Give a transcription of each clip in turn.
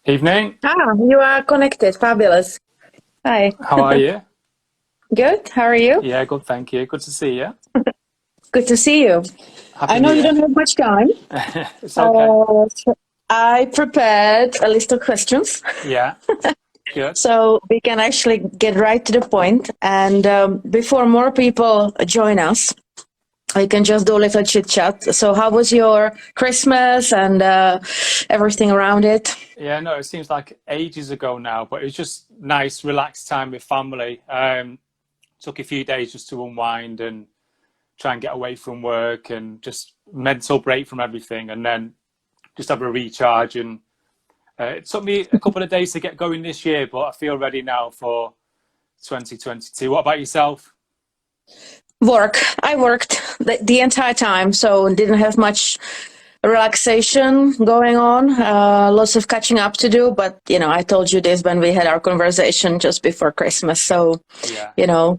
Evening. You are connected. Fabulous. Hi. How are you? Good. How are you? Yeah, good, thank you. Good to see you. Good to see you. Happy I know New you Year. don't have much time. It's okay. So I prepared a list of questions. Yeah, good. So we can actually get right to the point. And before more people join us, we can just do a little chit chat. So how was your Christmas and everything around it? Yeah, no, it seems like ages ago now, but it was just nice, relaxed time with family. Took a few days just to unwind and try and get away from work and just mental break from everything, and then just have a recharge. And it took me a couple of days to get going this year, but I feel ready now for 2022. What about yourself? Work. I worked the entire time, so didn't have much relaxation going on. Lots of catching up to do, but I told you this when we had our conversation just before Christmas. So, Yeah.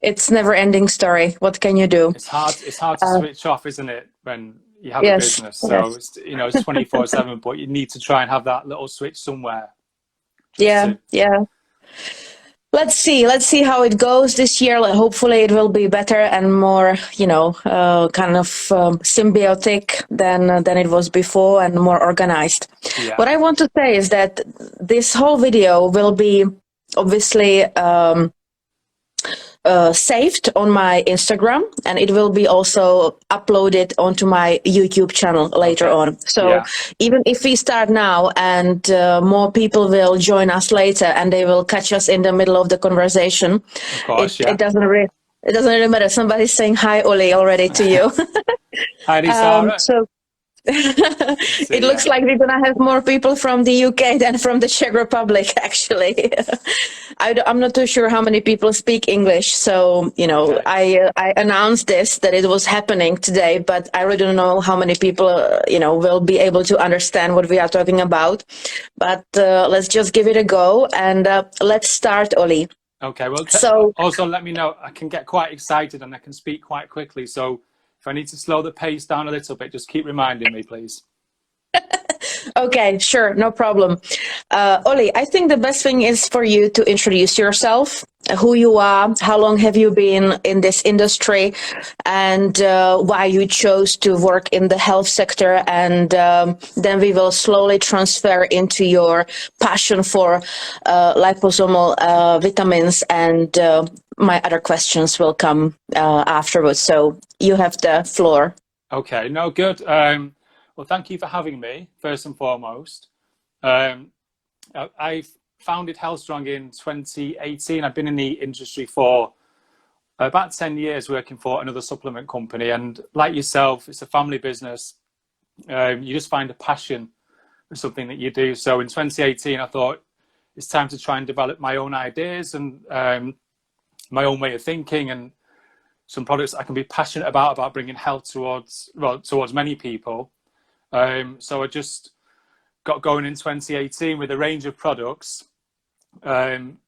it's never-ending story. What can you do? It's hard to switch off, isn't it, when you have a Yes, business? So yes. it's 24/7, but you need to try and have that little switch somewhere. Yeah. Let's see how it goes this year. Hopefully it will be better and more, kind of symbiotic than it was before, and more organized. Yeah. What I want to say is that this whole video will be obviously saved on my Instagram, and it will be also uploaded onto my YouTube channel later on. So even if we start now and more people will join us later and they will catch us in the middle of the conversation, Of course, it doesn't really matter. Somebody's saying hi, Oli, already to you. Hi, Sarah. So it looks like we're gonna have more people from the UK than from the Czech Republic, actually. I'm not too sure how many people speak English, so I announced that it was happening today, but I really don't know how many people will be able to understand what we are talking about. But let's just give it a go, and let's start, Oli. Okay. Well, so also let me know. I can get quite excited and I can speak quite quickly, so if I need to slow the pace down a little bit, just keep reminding me, please. Okay, sure, no problem. Oli, I think the best thing is for you to introduce yourself, who you are, how long have you been in this industry, and why you chose to work in the health sector, and then we will slowly transfer into your passion for liposomal vitamins, and my other questions will come afterwards. So you have the floor. Okay, no, good. Well, thank you for having me, first and foremost. I founded Healthstrong in 2018. I've been in the industry for about 10 years working for another supplement company. And like yourself, it's a family business. You just find a passion for something that you do. So in 2018, I thought it's time to try and develop my own ideas and my own way of thinking, and some products I can be passionate about bringing health towards many people. So I just got going in 2018 with a range of products, and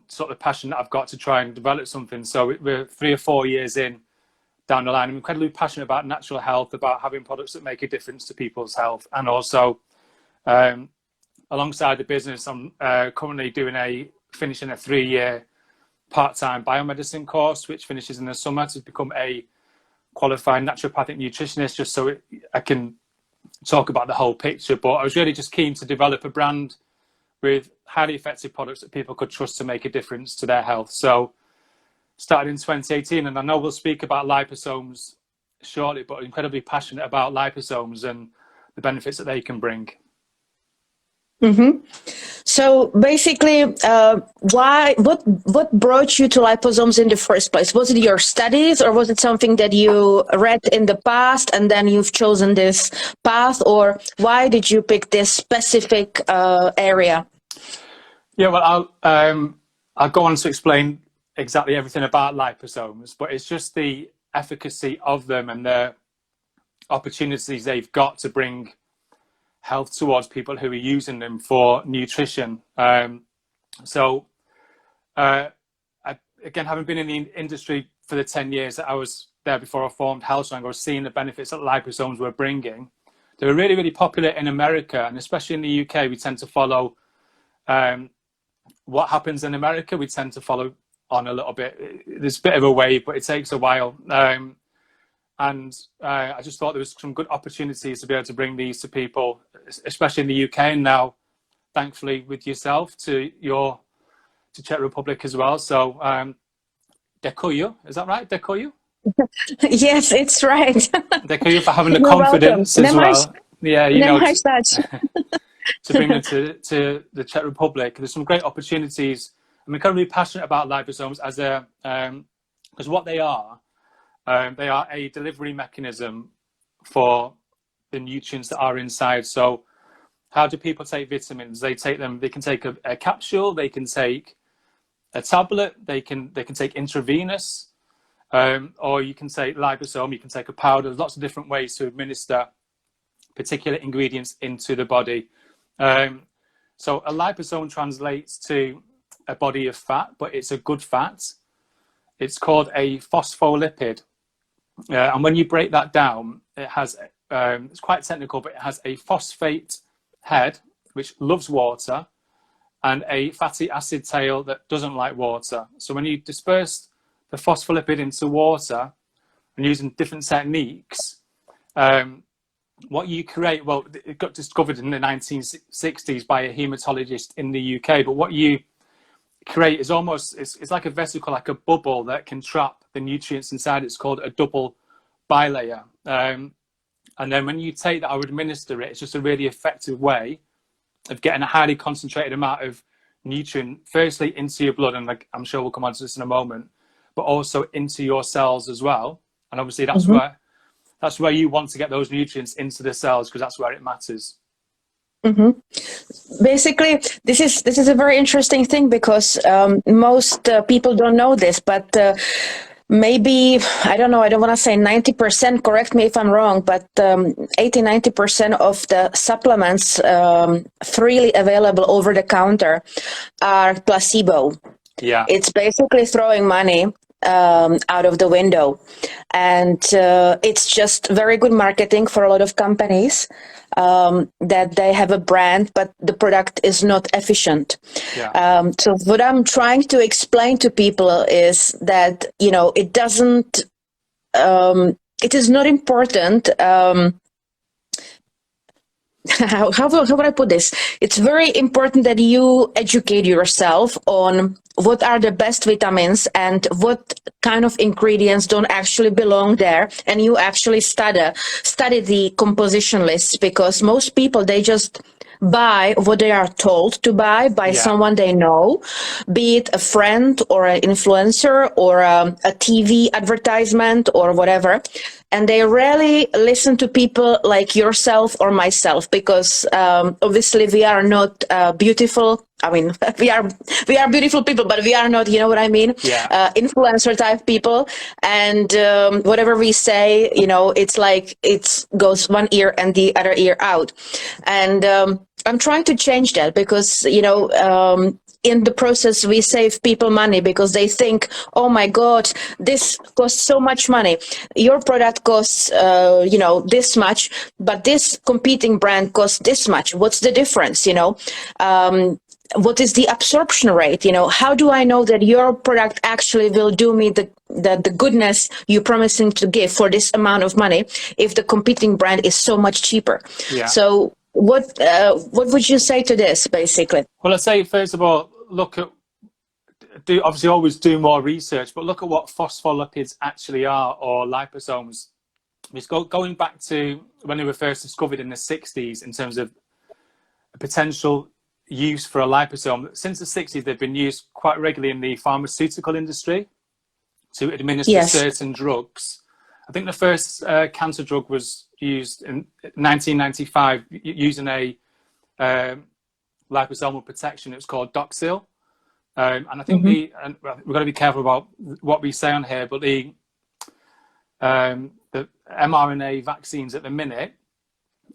sort of the passion that I've got to try and develop something. So we're 3 or 4 years down the line. I'm incredibly passionate about natural health, about having products that make a difference to people's health. And also, alongside the business, I'm currently finishing a 3-year part-time biomedicine course, which finishes in the summer, to become a qualified naturopathic nutritionist, just so I can talk about the whole picture. But I was really just keen to develop a brand with highly effective products that people could trust to make a difference to their health. So started in 2018, and I know we'll speak about liposomes shortly, but incredibly passionate about liposomes and the benefits that they can bring. Mm-hmm. So basically, what brought you to liposomes in the first place? Was it your studies, or was it something that you read in the past and then you've chosen this path, or why did you pick this specific area? Yeah, well, I'll go on to explain exactly everything about liposomes, but it's just the efficacy of them and the opportunities they've got to bring health towards people who are using them for nutrition. Again, having been in the industry for the 10 years that I was there before I formed Healthstrong, I was seeing the benefits that liposomes were bringing. They were really, really popular in America, and especially in the UK, we tend to follow what happens in America. We tend to follow on a little bit. There's a bit of a wave, but it takes a while. And I just thought there was some good opportunities to be able to bring these to people, especially in the UK, and now, thankfully, with yourself to Czech Republic as well. So, děkuju, is that right? Děkuju? Yes, it's right. Děkuju for having the confidence as well. Yeah, you know, to bring them to the Czech Republic. There's some great opportunities. I'm incredibly passionate about liposomes as because what they are a delivery mechanism for the nutrients that are inside. So how do people take vitamins? They can take a capsule, they can take a tablet, they can take intravenous, or you can take liposome, you can take a powder. There's lots of different ways to administer particular ingredients into the body. So a liposome translates to a body of fat, but it's a good fat. It's called a phospholipid. And when you break that down, it has, it's quite technical, but it has a phosphate head, which loves water, and a fatty acid tail that doesn't like water. So when you disperse the phospholipid into water and using different techniques, what you create, well, it got discovered in the 1960s by a hematologist in the UK, but what you create is almost, it's like a vesicle, like a bubble that can trap the nutrients inside. It's called a double bilayer. And then when you take that or administer it, it's just a really effective way of getting a highly concentrated amount of nutrient, firstly into your blood, and like I'm sure we'll come on to this in a moment, but also into your cells as well. And obviously that's where you want to get those nutrients into the cells, because that's where it matters. Basically, this is a very interesting thing, because most people don't know this, but maybe, I don't know, I don't want to say 90%, correct me if I'm wrong, but 80-90% of the supplements freely available over the counter are placebo. Yeah. It's basically throwing money out of the window, and it's just very good marketing for a lot of companies, that they have a brand, but the product is not efficient. Yeah. So what I'm trying to explain to people is that, you know, it doesn't, it is not important. How would I put this? It's very important that you educate yourself on what are the best vitamins and what kind of ingredients don't actually belong there, and you actually study the composition lists, because most people, they just buy what they are told to buy by someone they know, be it a friend or an influencer or a TV advertisement or whatever. And they rarely listen to people like yourself or myself, because obviously we are not beautiful. I mean, we are beautiful people, but we are not, you know what I mean? Yeah. Influencer type people. And whatever we say, you know, it's like it goes one ear and the other ear out. And I'm trying to change that, because, you know, in the process, we save people money, because they think, oh my God, this costs so much money. Your product costs, you know, this much, but this competing brand costs this much. What's the difference, you know? What is the absorption rate? You know, how do I know that your product actually will do me the goodness you're promising to give for this amount of money if the competing brand is so much cheaper? Yeah. So what would you say to this, basically? Well, I'd say, first of all, obviously always do more research, but look at what phospholipids actually are, or liposomes. It's going back to when they were first discovered in the 60s in terms of a potential use for a liposome. Since the 60s, they've been used quite regularly in the pharmaceutical industry to administer certain drugs. I think the first cancer drug was used in 1995 using a liposomal protection. It was called Doxil. And I think we've got to be careful about what we say on here, but the mRNA vaccines at the minute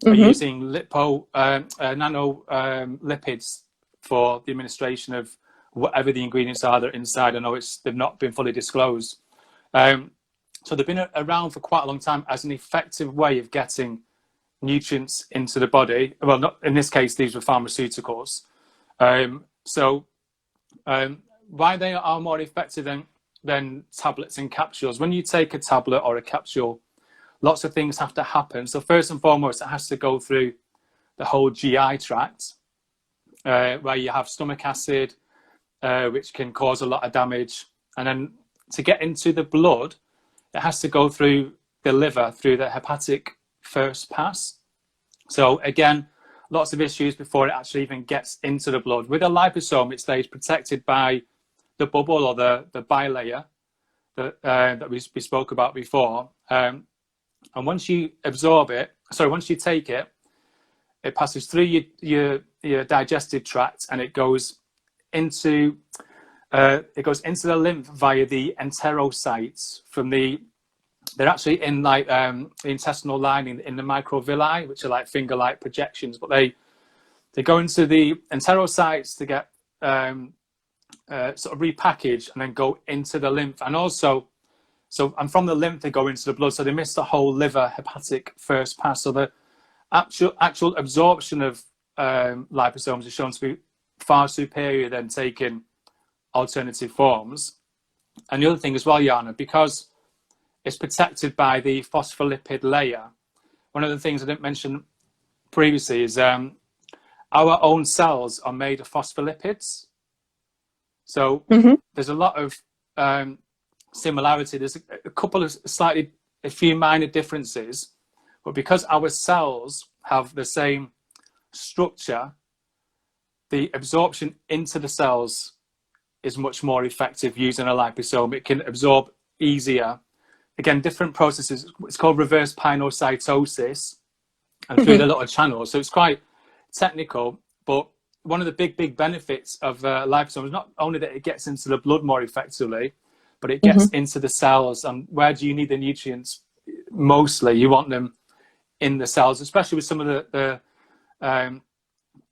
are using nanolipids for the administration of whatever the ingredients are that are inside. I know they've not been fully disclosed. So they've been around for quite a long time as an effective way of getting nutrients into the body. Well, not in this case, these were pharmaceuticals. Why they are more effective than tablets and capsules. When you take a tablet or a capsule, lots of things have to happen. So first and foremost, it has to go through the whole GI tract, where you have stomach acid, which can cause a lot of damage. And then to get into the blood, it has to go through the liver, through the hepatic first pass. So again, lots of issues before it actually even gets into the blood. With a liposome, it stays protected by the bubble or the bilayer that we spoke about before. And once you once you take it, it passes through your digestive tract, and it goes into the lymph via the enterocytes they're actually in like the intestinal lining in the microvilli, which are like finger-like projections, but they go into the enterocytes to get sort of repackaged and then go into the lymph. And also, and from the lymph they go into the blood, so they miss the whole liver hepatic first pass. So the actual absorption of liposomes is shown to be far superior than taking alternative forms. And the other thing as well, Jana, because it's protected by the phospholipid layer. One of the things I didn't mention previously is our own cells are made of phospholipids. So there's a lot of similarity. There's a few minor differences, but because our cells have the same structure, the absorption into the cells is much more effective using a liposome. It can absorb easier. Again, different processes. It's called reverse pinocytosis, and through the little channels. So it's quite technical, but one of the big benefits of liposome is not only that it gets into the blood more effectively, but it gets into the cells. And where do you need the nutrients? Mostly, you want them in the cells, especially with some of the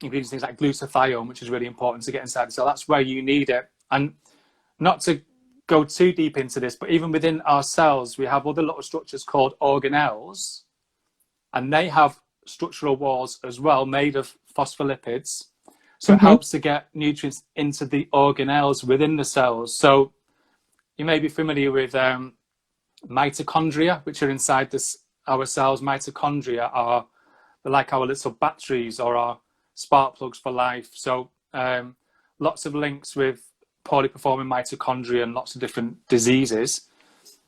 ingredients, things like glutathione, which is really important to get inside the cell. That's where you need it. And not to go too deep into this, but even within our cells, we have other little structures called organelles, and they have structural walls as well, made of phospholipids. So it helps to get nutrients into the organelles within the cells. So you may be familiar with mitochondria, which are inside our cells. Mitochondria are like our little batteries or our spark plugs for life. So lots of links with poorly performing mitochondria and lots of different diseases.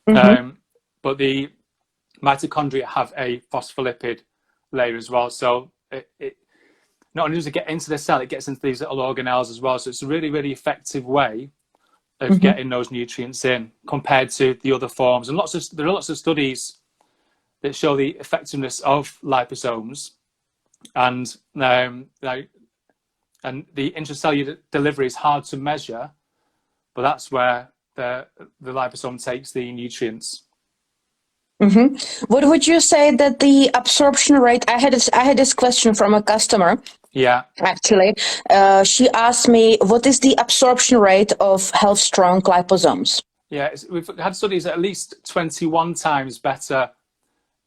But the mitochondria have a phospholipid layer as well. So it not only does it get into the cell, it gets into these little organelles as well. So it's a really, really effective way of getting those nutrients in compared to the other forms. And there are lots of studies that show the effectiveness of liposomes, and the intracellular delivery is hard to measure, but that's where the liposome takes the nutrients. What would you say that the absorption rate? I had this question from a customer. Yeah. Actually, she asked me, what is the absorption rate of Healthstrong liposomes? Yeah, we've had studies at least 21 times better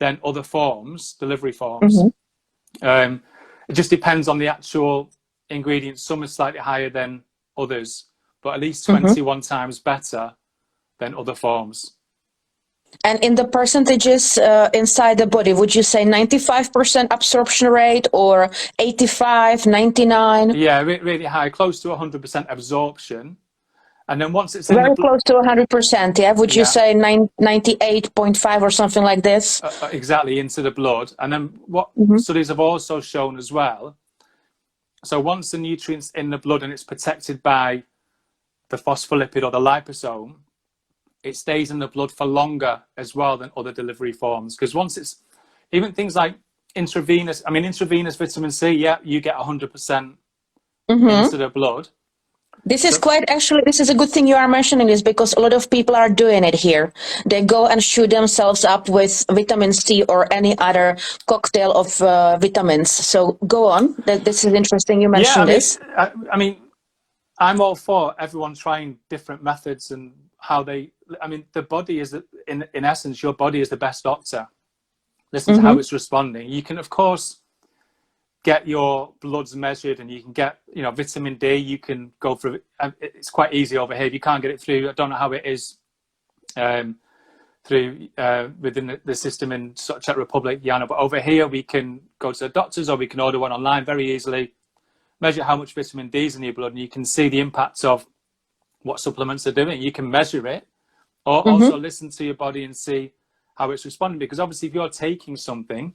than other forms, delivery forms. It just depends on the actual ingredients. Some are slightly higher than others, but at least 21 times better than other forms. And in the percentages inside the body, would you say 95% absorption rate or 85, 99? Yeah, really high, close to 100% absorption. And then once it's very close to 100%, yeah? Would you say 98.5 or something like this? Exactly, into the blood. And then what studies have also shown as well, so once the nutrient's in the blood and it's protected by the phospholipid or the liposome, it stays in the blood for longer as well than other delivery forms. Because once it's, even things like intravenous vitamin C, you get 100% into the blood. This is this is a good thing you are mentioning this, because a lot of people are doing it here. They go and shoot themselves up with vitamin C or any other cocktail of vitamins. So go on. This is interesting you mentioned this. I mean, I'm all for everyone trying different methods and how the body is, in essence, your body is the best doctor. listen to how it's responding. You can, of course, get your bloods measured, and you can get, you know, vitamin D. You can go through. It's quite easy over here. If you can't get it through, I don't know how it is through within the system in sort of Czech Republic, Jana. But over here, we can go to the doctors, or we can order one online very easily. Measure how much vitamin D is in your blood, and you can see the impacts of what supplements are doing. You can measure it, or also listen to your body and see how it's responding. Because obviously, if you're taking something,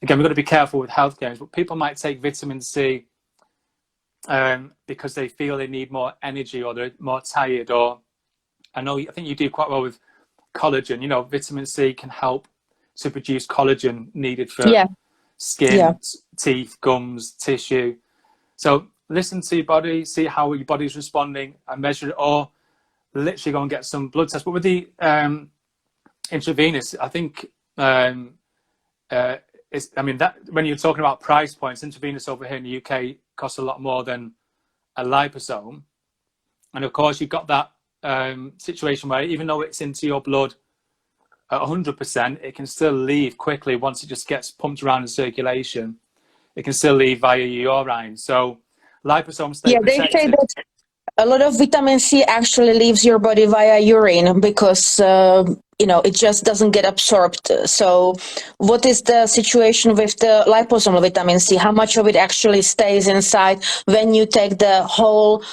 again, we've got to be careful with health claims, but people might take vitamin C because they feel they need more energy, or they're more tired. Or I think you do quite well with collagen. You know, vitamin C can help to produce collagen needed for skin, teeth, gums, tissue. So listen to your body, see how your body's responding, and measure it, or literally go and get some blood tests. But with the intravenous, I think that when you're talking about price points, intravenous over here in the UK costs a lot more than a liposome. And of course, you've got that situation where even though it's into your blood at 100%, it can still leave quickly once it just gets pumped around in circulation. It can still leave via your urine. So liposomes stay protected. They say that a lot of vitamin C actually leaves your body via urine because it just doesn't get absorbed. So what is the situation with the liposomal vitamin C? How much of it actually stays inside when you take the whole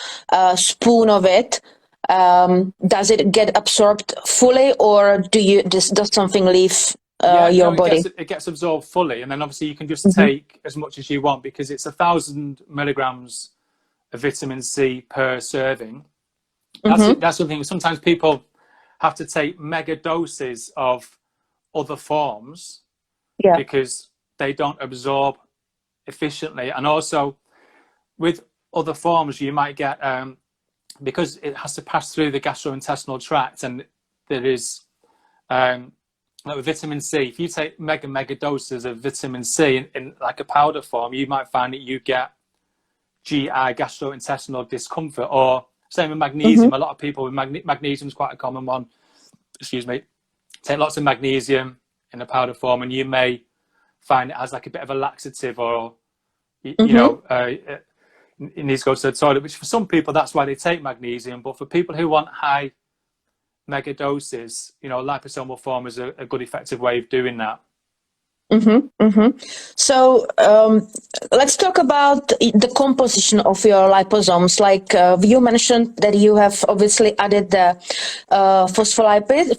spoon of it? Does it get absorbed fully, or does something leave your body? It gets absorbed fully, and then obviously you can just take as much as you want, because it's 1,000 milligrams of vitamin C per serving. That's the thing. Sometimes people have to take mega doses of other forms because they don't absorb efficiently. And also with other forms, you might get because it has to pass through the gastrointestinal tract, and there is like with vitamin C, if you take mega doses of vitamin C in like a powder form, you might find that you get GI, gastrointestinal discomfort. Or same with magnesium. A lot of people with magnesium is quite a common one. Excuse me. Take lots of magnesium in a powder form, and you may find it has like a bit of a laxative, or you know, it needs to go to the toilet. Which for some people, that's why they take magnesium. But for people who want high mega doses, you know, liposomal form is a good effective way of doing that. So let's talk about the composition of your liposomes. Like you mentioned that you have obviously added the phospholipid.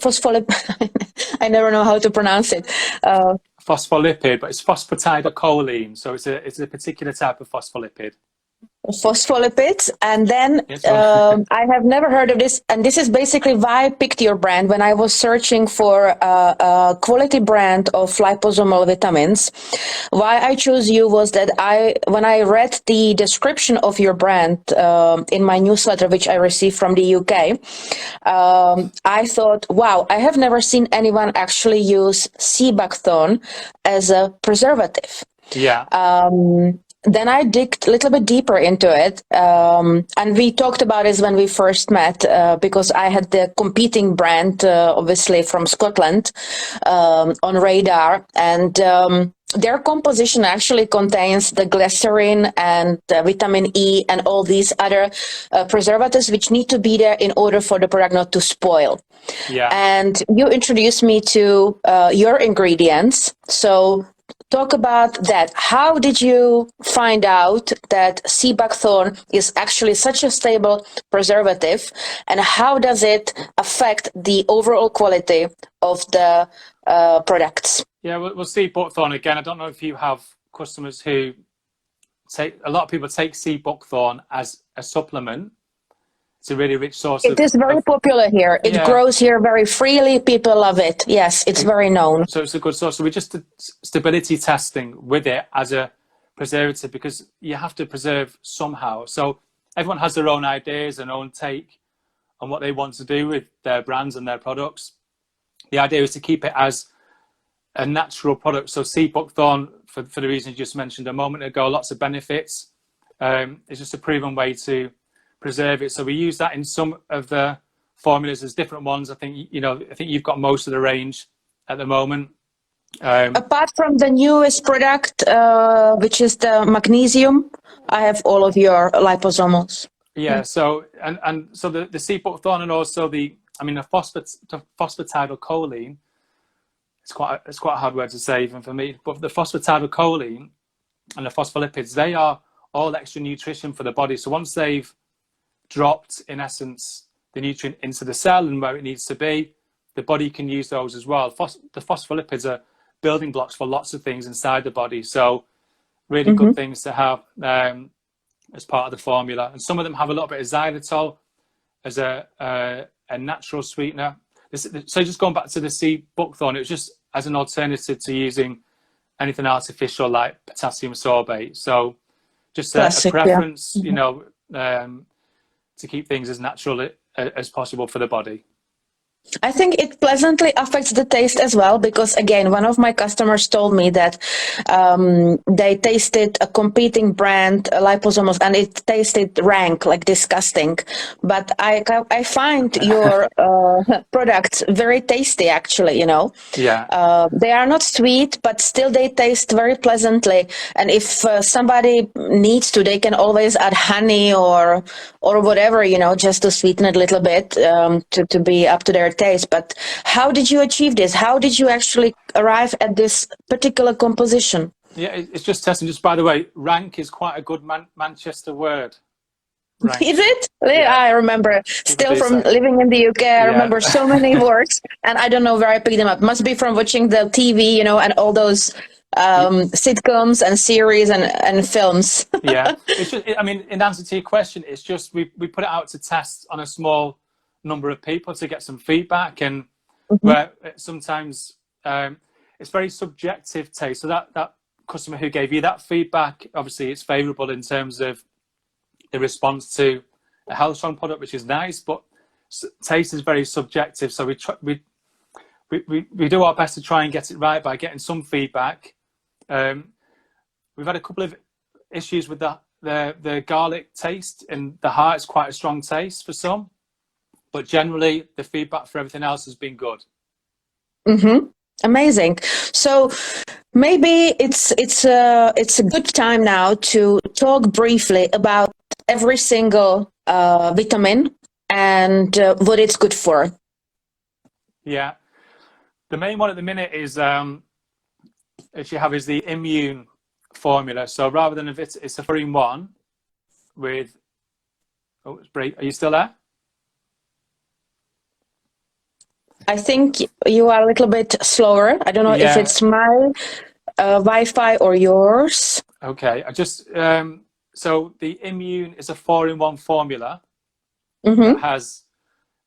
I never know how to pronounce it. Phospholipid, but it's phosphatidylcholine. So it's a particular type of phospholipid. Phospholipids, and then I have never heard of this, and this is basically why I picked your brand. When I was searching for a quality brand of liposomal vitamins, why I chose you was that when I read the description of your brand in my newsletter, which I received from the UK, I thought, wow, I have never seen anyone actually use sea buckthorn as a preservative. Then I digged a little bit deeper into it, and we talked about this when we first met, because I had the competing brand, obviously from Scotland, on radar, and their composition actually contains the glycerin and the vitamin E and all these other preservatives which need to be there in order for the product not to spoil. And you introduced me to your ingredients, so talk about that. How did you find out that sea buckthorn is actually such a stable preservative, and how does it affect the overall quality of the products? We'll sea buckthorn again. I don't know if you have customers who a lot of people take sea buckthorn as a supplement. It's a really rich source. It is very popular here. It grows here very freely. People love it. Yes, it's very known. So it's a good source. So we just did stability testing with it as a preservative, because you have to preserve somehow. So everyone has their own ideas and own take on what they want to do with their brands and their products. The idea is to keep it as a natural product. So sea buckthorn, for the reasons you just mentioned a moment ago, lots of benefits. It's just a proven way to preserve it. So we use that in some of the formulas. There's different ones. I think you've got most of the range at the moment. Apart from the newest product, which is the magnesium, I have all of your liposomals. Yeah. So so the sea buckthorn and also the phosphatidylcholine. It's quite a hard word to say even for me. But the phosphatidylcholine and the phospholipids, they are all extra nutrition for the body. So once they've dropped, in essence, the nutrient into the cell and where it needs to be, the body can use those as well. The phospholipids are building blocks for lots of things inside the body. So really good things to have as part of the formula. And some of them have a little bit of xylitol as a natural sweetener. So just going back to the sea buckthorn, it was just as an alternative to using anything artificial like potassium sorbate. So just a preference, you know, to keep things as natural as possible for the body. I think it pleasantly affects the taste as well, because again, one of my customers told me that they tasted a competing brand, liposomals, and it tasted rank, like disgusting. But I find your products very tasty, actually, you know. Yeah. They are not sweet, but still they taste very pleasantly. And if somebody needs to, they can always add honey or whatever, you know, just to sweeten it a little bit, to be up to their taste. But how did you achieve this? How did you actually arrive at this particular composition? Yeah, it's just testing. Just by the way, rank is quite a good Manchester word. Rank. Is it? Yeah. I remember. Still from living in the UK, I remember so many words, and I don't know where I picked them up. Must be from watching the TV, you know, and all those sitcoms and series and films. Yeah, it's just, I mean, in answer to your question, it's just we put it out to test on a small number of people to get some feedback, and where sometimes it's very subjective taste. So that customer who gave you that feedback, obviously it's favorable in terms of the response to a Healthstrong product, which is nice, but taste is very subjective. So we do our best to try and get it right by getting some feedback. We've had a couple of issues with the garlic taste, and the heart is quite a strong taste for some. But generally, the feedback for everything else has been good. Amazing. So maybe it's a good time now to talk briefly about every single vitamin and what it's good for. Yeah, the main one at the minute is as you have is the immune formula. So rather than it's a 4-in-1 with. Oh, it's break. Are you still there? I think you are a little bit slower. I don't know if it's my Wi-Fi or yours. Okay, I just so the immune is a 4-in-1 formula that has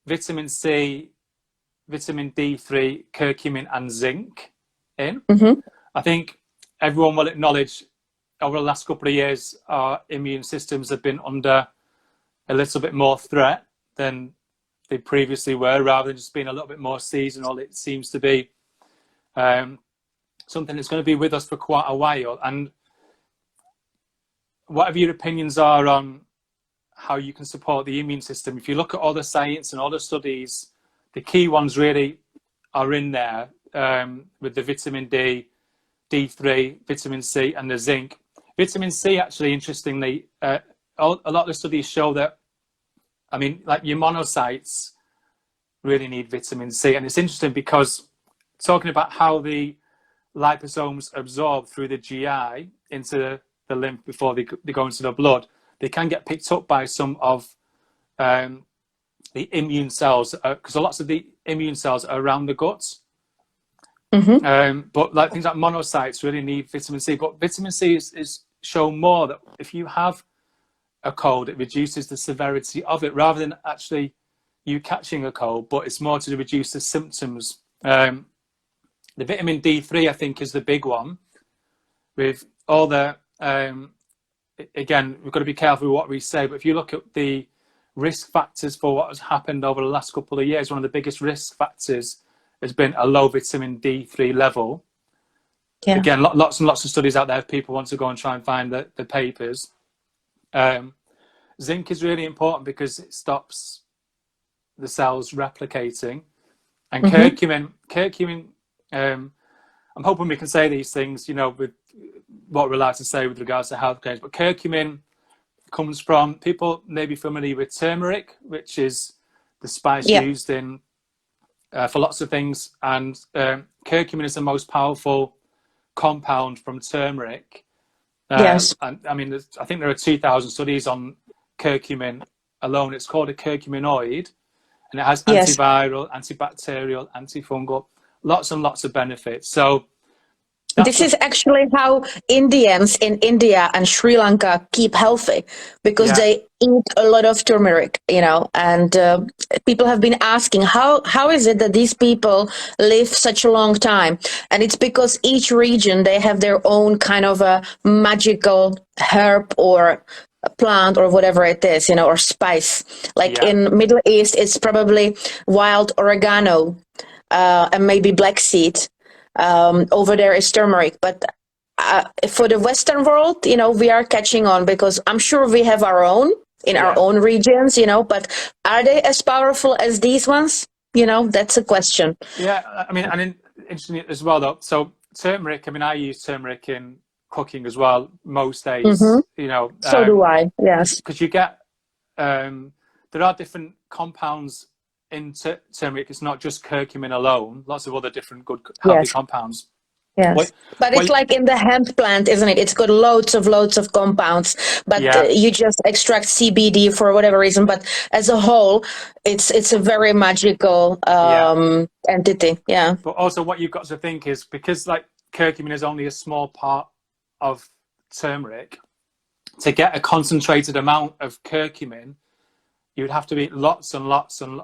vitamin C, vitamin D3, curcumin, and zinc in. I think everyone will acknowledge over the last couple of years our immune systems have been under a little bit more threat than they previously were, rather than just being a little bit more seasonal. It seems to be something that's going to be with us for quite a while. And whatever your opinions are on how you can support the immune system, if you look at all the science and all the studies, the key ones really are in there with the vitamin D, D3, vitamin C, and the zinc. Vitamin C, actually, interestingly, a lot of the studies show that, I mean, like your monocytes really need vitamin C. And it's interesting because talking about how the liposomes absorb through the GI into the lymph before they go into the blood, they can get picked up by some of the immune cells, because lots of the immune cells are around the guts. But like things like monocytes really need vitamin C. But vitamin C is shown more that if you have a cold, it reduces the severity of it, rather than actually you catching a cold, but it's more to reduce the symptoms. The vitamin D3, I think, is the big one. With all the, again, we've got to be careful with what we say, but if you look at the risk factors for what has happened over the last couple of years, one of the biggest risk factors has been a low vitamin D3 level. Again, lots and lots of studies out there if people want to go and try and find the papers. Zinc is really important because it stops the cells replicating, and curcumin I'm hoping we can say these things, you know, with what we're allowed to say with regards to health claims. But curcumin comes from, people may be familiar with turmeric, which is the spice used in for lots of things. And curcumin is the most powerful compound from turmeric. Yes. And I mean, I think there are 2,000 studies on curcumin alone. It's called a curcuminoid, and it has antiviral, antibacterial, antifungal, lots and lots of benefits. So this is actually how Indians in India and Sri Lanka keep healthy, because they eat a lot of turmeric, you know, and people have been asking, how is it that these people live such a long time? And it's because each region, they have their own kind of a magical herb or a plant or whatever it is, you know, or spice. Like in Middle East, it's probably wild oregano and maybe black seed. Over there is turmeric, but for the Western world, you know, we are catching on, because I'm sure we have our own in our own regions, you know, but are they as powerful as these ones? You know, that's a question. Yeah, I mean, and interesting as well, though. So turmeric, I mean, I use turmeric in cooking as well most days, you know. So do I, yes. Because you get, there are different compounds in turmeric. It's not just curcumin alone, lots of other different good healthy compounds. Yes, but it's like in the hemp plant, isn't it? It's got loads of compounds, but you just extract CBD for whatever reason. But as a whole, it's a very magical entity. Yeah. But also, what you've got to think is, because like curcumin is only a small part of turmeric, to get a concentrated amount of curcumin, you would have to eat lots and lots and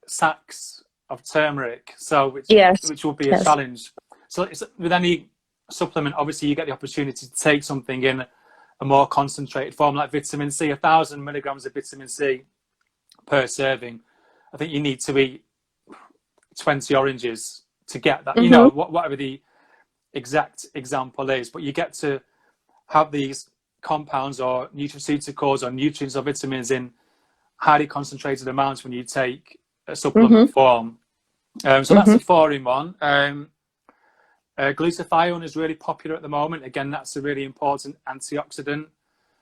sacks of turmeric. So which will be a challenge. So it's, with any supplement, obviously you get the opportunity to take something in a more concentrated form, like vitamin C, 1,000 milligrams of vitamin C per serving. I think you need to eat 20 oranges to get that, you know, whatever the exact example is, but you get to have these compounds or nutraceuticals or nutrients or vitamins in highly concentrated amounts when you take a supplement form. So that's a 4-in-1. Glutathione is really popular at the moment. Again, that's a really important antioxidant.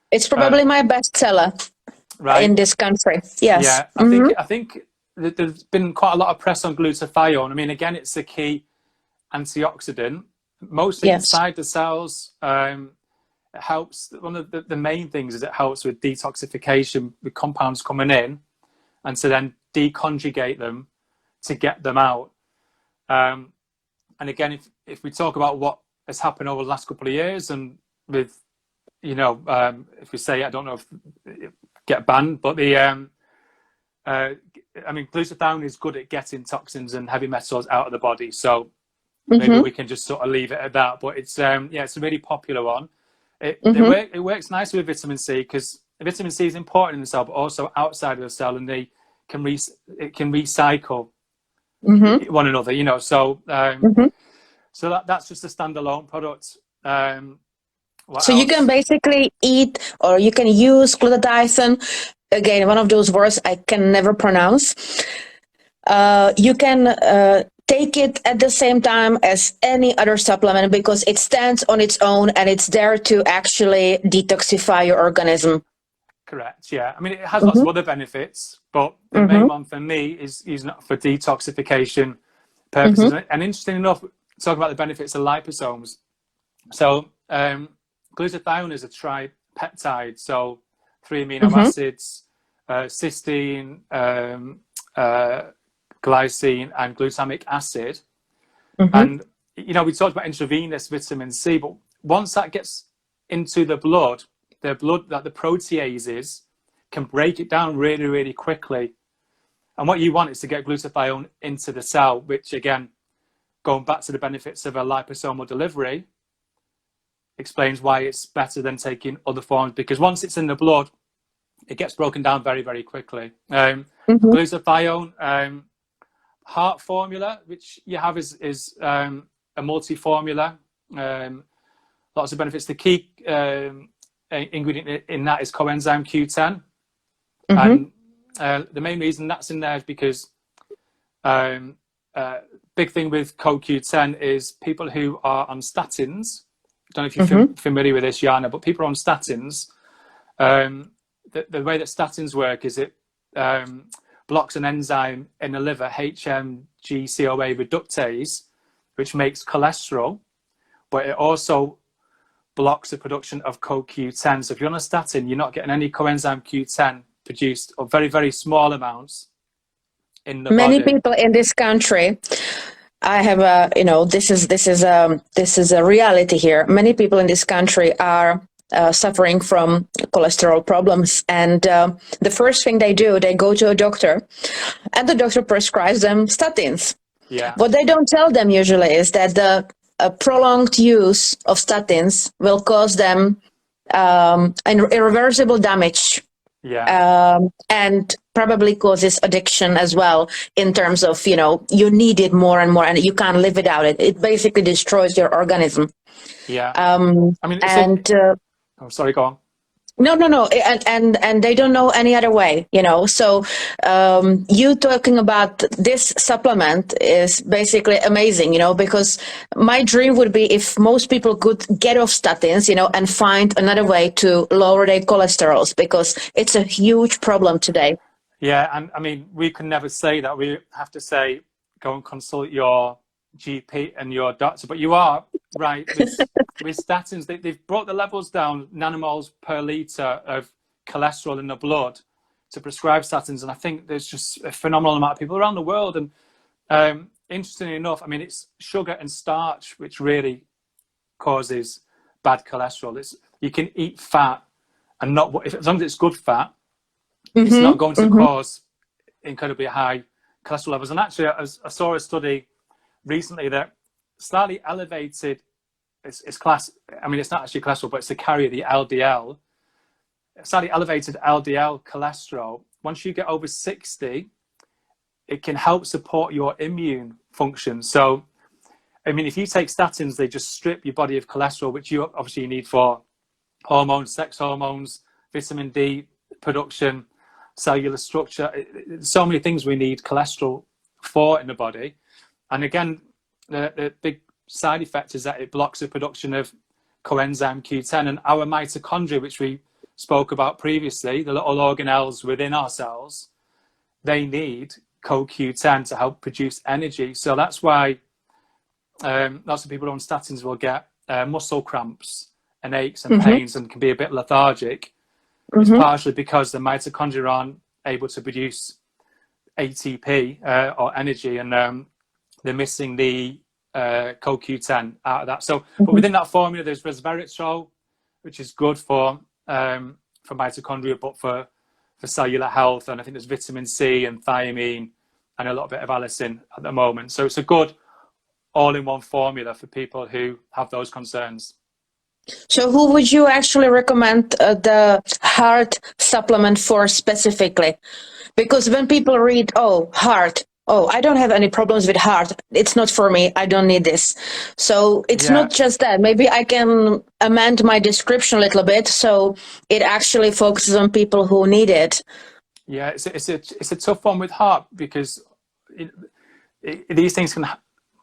It's probably my bestseller in this country. Yes. Yeah, I think there's been quite a lot of press on glutathione. I mean, again, it's a key antioxidant, mostly inside the cells. It helps. One of the main things is it helps with detoxification, with compounds coming in, and to then deconjugate them to get them out. And again, if we talk about what has happened over the last couple of years, and with, you know, if we say, I don't know if it get banned, but the, I mean, glutathione is good at getting toxins and heavy metals out of the body. So maybe we can just sort of leave it at that. But it's, it's a really popular one. It works nicely with vitamin C, because vitamin C is important in the cell, but also outside of the cell, and it can recycle one another, you know. So so that's just a standalone product. So you can basically eat, or you can use glutathione, again, one of those words I can never pronounce. You can take it at the same time as any other supplement, because it stands on its own and it's there to actually detoxify your organism. Correct, yeah. I mean, it has lots of other benefits, but the main one for me is using it for detoxification purposes. And interesting enough, talk about the benefits of liposomes. So glutathione is a tripeptide, so 3 amino acids, cysteine, glycine, and glutamic acid. And, you know, we talked about intravenous vitamin C, but once that gets into the blood, that the proteases can break it down really, really quickly. And what you want is to get glutathione into the cell, which, again, going back to the benefits of a liposomal delivery, explains why it's better than taking other forms, because once it's in the blood, it gets broken down very, very quickly. Glutathione, heart formula, which you have is a multi-formula. Lots of benefits. The key ingredient in that is coenzyme Q10. And the main reason that's in there is because big thing with CoQ10 is people who are on statins. I don't know if you're familiar with this, Jana, but people on statins, the way that statins work is it blocks an enzyme in the liver, HMG-CoA reductase, which makes cholesterol, but it also blocks the production of CoQ10. So if you're on a statin, you're not getting any coenzyme Q10 produced, or very, very small amounts in the Many body. people in this country, I have a, this is a reality here. Many people in this country are suffering from cholesterol problems, and the first thing they do, they go to a doctor, and the doctor prescribes them statins. Yeah. What they don't tell them usually is that the prolonged use of statins will cause them irreversible damage. Yeah. And probably causes addiction as well, in terms of, you need it more and more, and you can't live without it. It basically destroys your organism. Yeah. I mean, oh, sorry, go on. No. And they don't know any other way, So you talking about this supplement is basically amazing, because my dream would be if most people could get off statins, and find another way to lower their cholesterols, because it's a huge problem today. Yeah, and I mean, we can never say that. We have to say, go and consult your GP and your doctor. But you are right, with statins, they've brought the levels down, nanomoles per litre of cholesterol in the blood, to prescribe statins. And I think there's just a phenomenal amount of people around the world. And interestingly enough, I mean, it's sugar and starch which really causes bad cholesterol. You can eat fat and as long as it's good fat, it's not going to cause incredibly high cholesterol levels. And actually, I saw a study recently that slightly elevated, it's class, I mean, it's not actually cholesterol, but it's the carrier, the LDL, slightly elevated LDL cholesterol. Once you get over 60, it can help support your immune function. So, I mean, if you take statins, they just strip your body of cholesterol, which you obviously need for hormones, sex hormones, vitamin D production, cellular structure, so many things we need cholesterol for in the body. And again, the big side effect is that it blocks the production of coenzyme Q10, and our mitochondria, which we spoke about previously, the little organelles within our cells, they need CoQ10 to help produce energy. So that's why lots of people on statins will get muscle cramps and aches and pains and can be a bit lethargic. It's partially because the mitochondria aren't able to produce ATP or energy, and they're missing the CoQ10 out of that. So, but within that formula, there's resveratrol, which is good for mitochondria, but for cellular health. And I think there's vitamin C and thiamine and a little bit of allicin at the moment. So it's a good all-in-one formula for people who have those concerns. So who would you actually recommend the heart supplement for specifically? Because when people read, heart, I don't have any problems with heart, it's not for me, I don't need this. So it's not just that. Maybe I can amend my description a little bit so it actually focuses on people who need it. Yeah, it's a tough one with heart, because these things can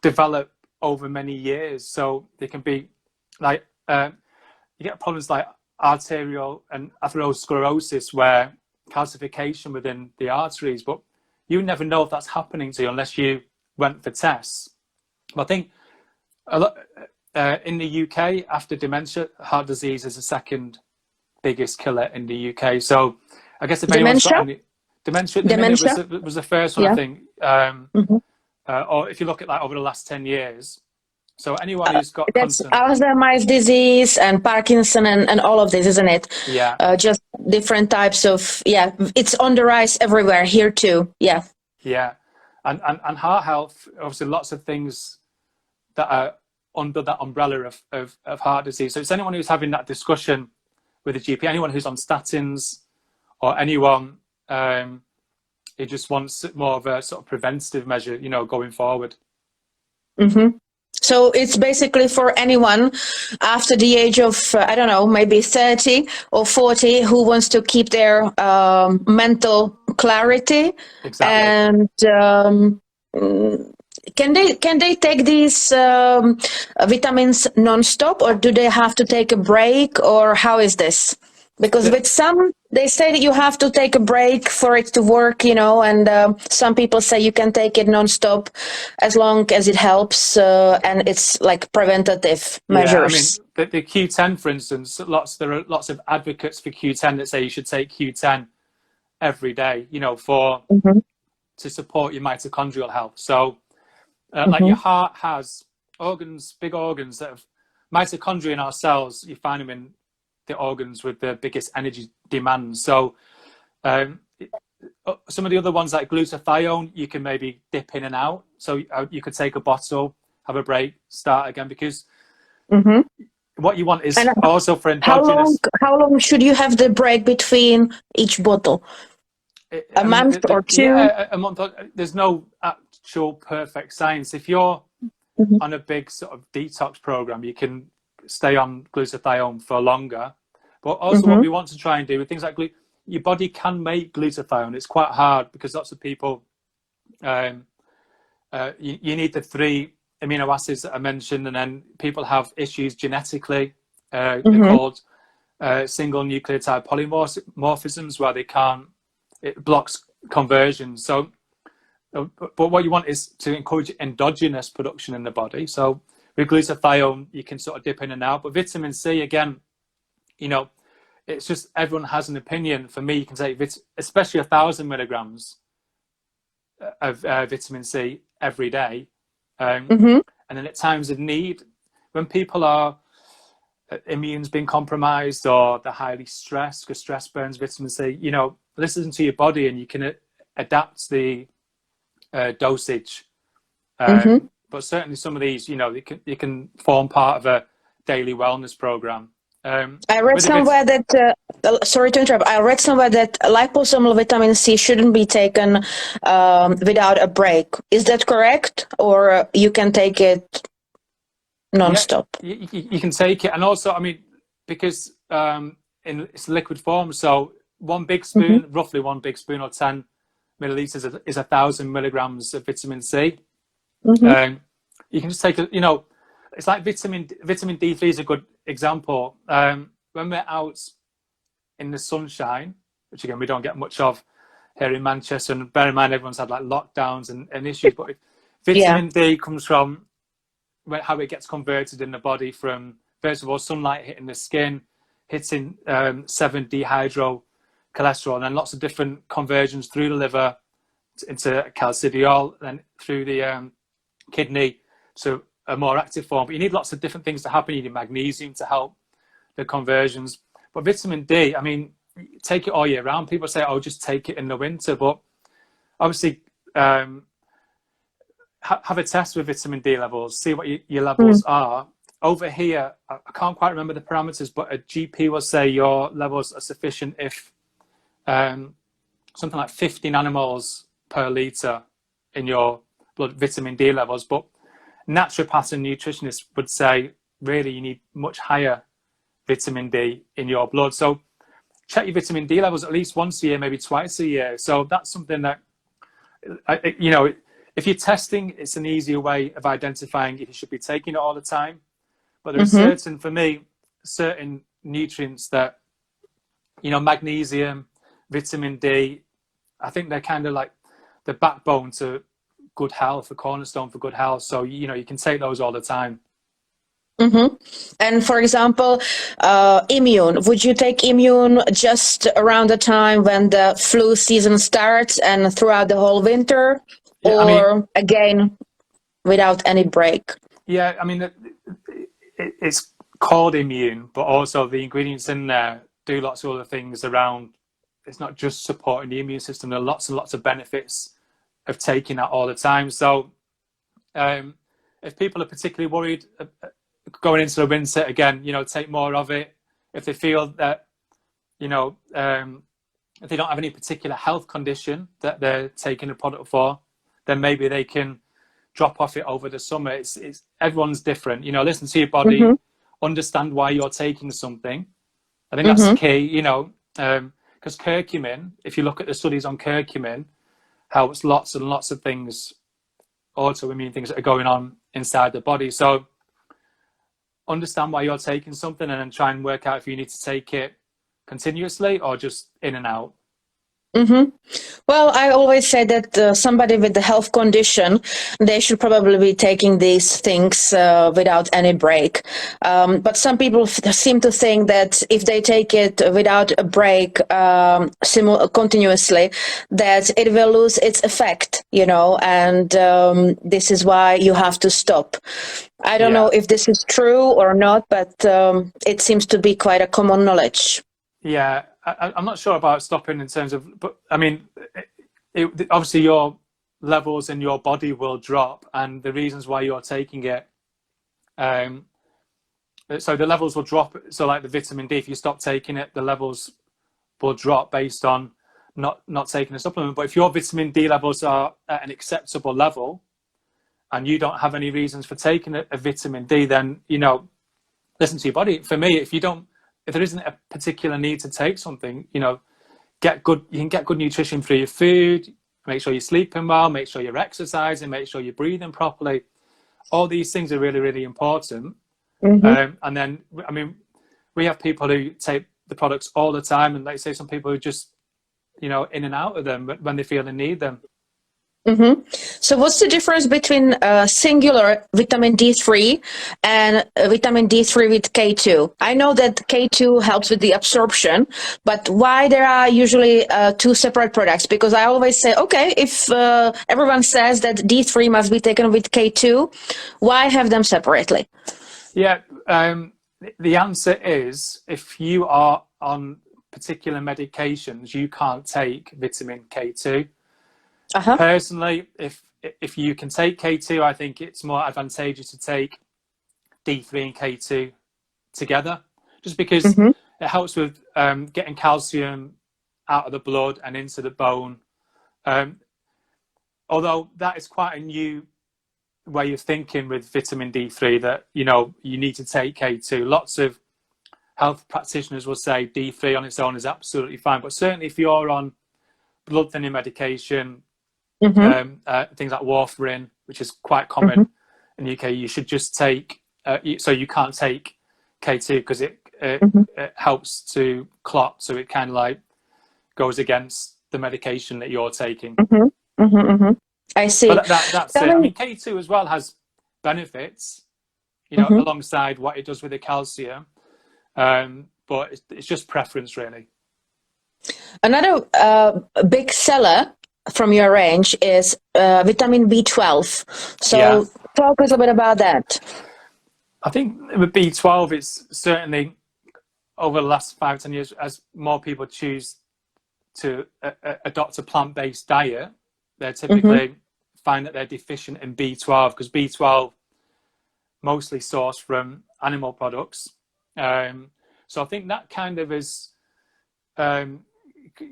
develop over many years. So they can be like, you get problems like arterial and atherosclerosis, where calcification within the arteries, but you never know if that's happening to you unless you went for tests. But I think in the UK, after dementia, heart disease is the second biggest killer in the UK. So I guess if anyone's got any dementia was the first one, I think. Or if you look at like over the last 10 years. So anyone who's got that's Alzheimer's disease and Parkinson and all of this, isn't it? Yeah. Just different types of, it's on the rise everywhere here too. Yeah. Yeah. And heart health, obviously lots of things that are under that umbrella of heart disease. So it's anyone who's having that discussion with a GP, anyone who's on statins, or anyone who just wants more of a sort of preventative measure, going forward. So it's basically for anyone after the age of, I don't know, maybe 30 or 40 who wants to keep their mental clarity. Exactly. And can they take these vitamins non-stop, or do they have to take a break, or how is this? Because with some, they say that you have to take a break for it to work, you know, and some people say you can take it non-stop as long as it helps, and it's like preventative measures. I mean, the Q10, for instance, there are lots of advocates for Q10 that say you should take Q10 every day, you know, to support your mitochondrial health. So, like your heart has organs, big organs that have mitochondria in our cells. You find them in the organs with the biggest energy demands. So some of the other ones like glutathione, you can maybe dip in and out. So you could take a bottle, have a break, start again, because what you want is also for endogenous. How long should you have the break between each bottle? A month or two? Yeah, a month. There's no actual perfect science. If you're on a big sort of detox program, you can stay on glutathione for longer. But also what we want to try and do with things like your body can make glutathione. It's quite hard because lots of people, you need the 3 amino acids that I mentioned, and then people have issues genetically. They're called single nucleotide polymorphisms, where they can't, it blocks conversion. So, but what you want is to encourage endogenous production in the body. So with glutathione, you can sort of dip in and out. But vitamin C, again, you know, it's just everyone has an opinion. For me, you can take especially 1,000 milligrams of vitamin C every day. And then at times of need, when people are immune's been compromised or they're highly stressed, because stress burns vitamin C, you know, listen to your body and you can adapt the dosage. But certainly some of these, you know, you can form part of a daily wellness program. I read somewhere that, sorry to interrupt, I read somewhere that liposomal vitamin C shouldn't be taken without a break. Is that correct? Or you can take it non-stop? Yeah, you can take it. And also, I mean, because it's liquid form, so 1 big spoon, roughly 1 big spoon or 10 milliliters is 1,000 milligrams of vitamin C. You can just take you know, it's like vitamin D3 is a good example. When we're out in the sunshine, which again we don't get much of here in Manchester, and bear in mind everyone's had like lockdowns and issues, but vitamin D comes from how it gets converted in the body from, first of all, sunlight hitting the skin, hitting 7-dehydrocholesterol, and then lots of different conversions through the liver into calcidiol, then through the kidney to a more active form. But you need lots of different things to happen. You need magnesium to help the conversions. But vitamin D, I mean, take it all year round. People say, oh, just take it in the winter. But obviously, have a test with vitamin D levels, see what your levels are. Over here, I can't quite remember the parameters, but a GP will say your levels are sufficient if something like 50 nanomoles per litre in your blood vitamin D levels. But naturopaths and nutritionists would say, really, you need much higher vitamin D in your blood. So check your vitamin D levels at least once a year, maybe twice a year. So that's something that, you know, if you're testing, it's an easier way of identifying if you should be taking it all the time. But there are certain nutrients that, you know, magnesium, vitamin D, I think they're kind of like the backbone to good health, a cornerstone for good health. So, you know, you can take those all the time. And for example, immune, would you take immune just around the time when the flu season starts and throughout the whole winter, or again, without any break? Yeah, I mean, it's called immune, but also the ingredients in there do lots of other things around. It's not just supporting the immune system. There are lots and lots of benefits of taking that all the time. So if people are particularly worried going into the winter, again, you know, take more of it. If they feel that, you know, if they don't have any particular health condition that they're taking a product for, then maybe they can drop off it over the summer. It's everyone's different, you know. Listen to your body, understand why you're taking something. I think that's the key, you know, because curcumin, if you look at the studies on curcumin, helps lots and lots of things autoimmune things that are going on inside the body. So understand why you're taking something and then try and work out if you need to take it continuously or just in and out. Well, I always say that somebody with a health condition, they should probably be taking these things without any break. But some people seem to think that if they take it without a break continuously, that it will lose its effect, you know, and this is why you have to stop. I don't know if this is true or not, but it seems to be quite a common knowledge. Yeah, I'm not sure about stopping in terms of, but I mean, obviously your levels in your body will drop, and the reasons why you're taking it, so the levels will drop. So like the vitamin D, if you stop taking it, the levels will drop based on not taking a supplement. But if your vitamin D levels are at an acceptable level and you don't have any reasons for taking a vitamin D, then, you know, listen to your body. For me, if there isn't a particular need to take something, you know, you can get good nutrition through your food, make sure you're sleeping well, make sure you're exercising, make sure you're breathing properly. All these things are really, really important. And then, I mean, we have people who take the products all the time, and like I say, some people who just, you know, in and out of them when they feel they need them. So what's the difference between singular vitamin D3 and vitamin D3 with K2? I know that K2 helps with the absorption, but why there are usually two separate products? Because I always say, okay, if everyone says that D3 must be taken with K2, why have them separately? Yeah, the answer is if you are on particular medications, you can't take vitamin K2. Personally, if you can take K2, I think it's more advantageous to take D3 and K2 together, just because it helps with getting calcium out of the blood and into the bone. Although that is quite a new way of thinking with vitamin D3, that, you know, you need to take K2. Lots of health practitioners will say D3 on its own is absolutely fine, but certainly if you're on blood thinning medication, things like warfarin, which is quite common in the UK, you should just take, so you can't take K2 because it helps to clot, so it kind of like goes against the medication that you're taking. I see. But that's it. I mean, K2 as well has benefits, you know, alongside what it does with the calcium, but it's just preference, really. Another big seller from your range is vitamin B12. So talk us a bit about that. I think with B12, it's certainly over the last 5-10 years, as more people choose to adopt a plant-based diet, they typically find that they're deficient in B12, because B12 mostly sourced from animal products. So I think that kind of is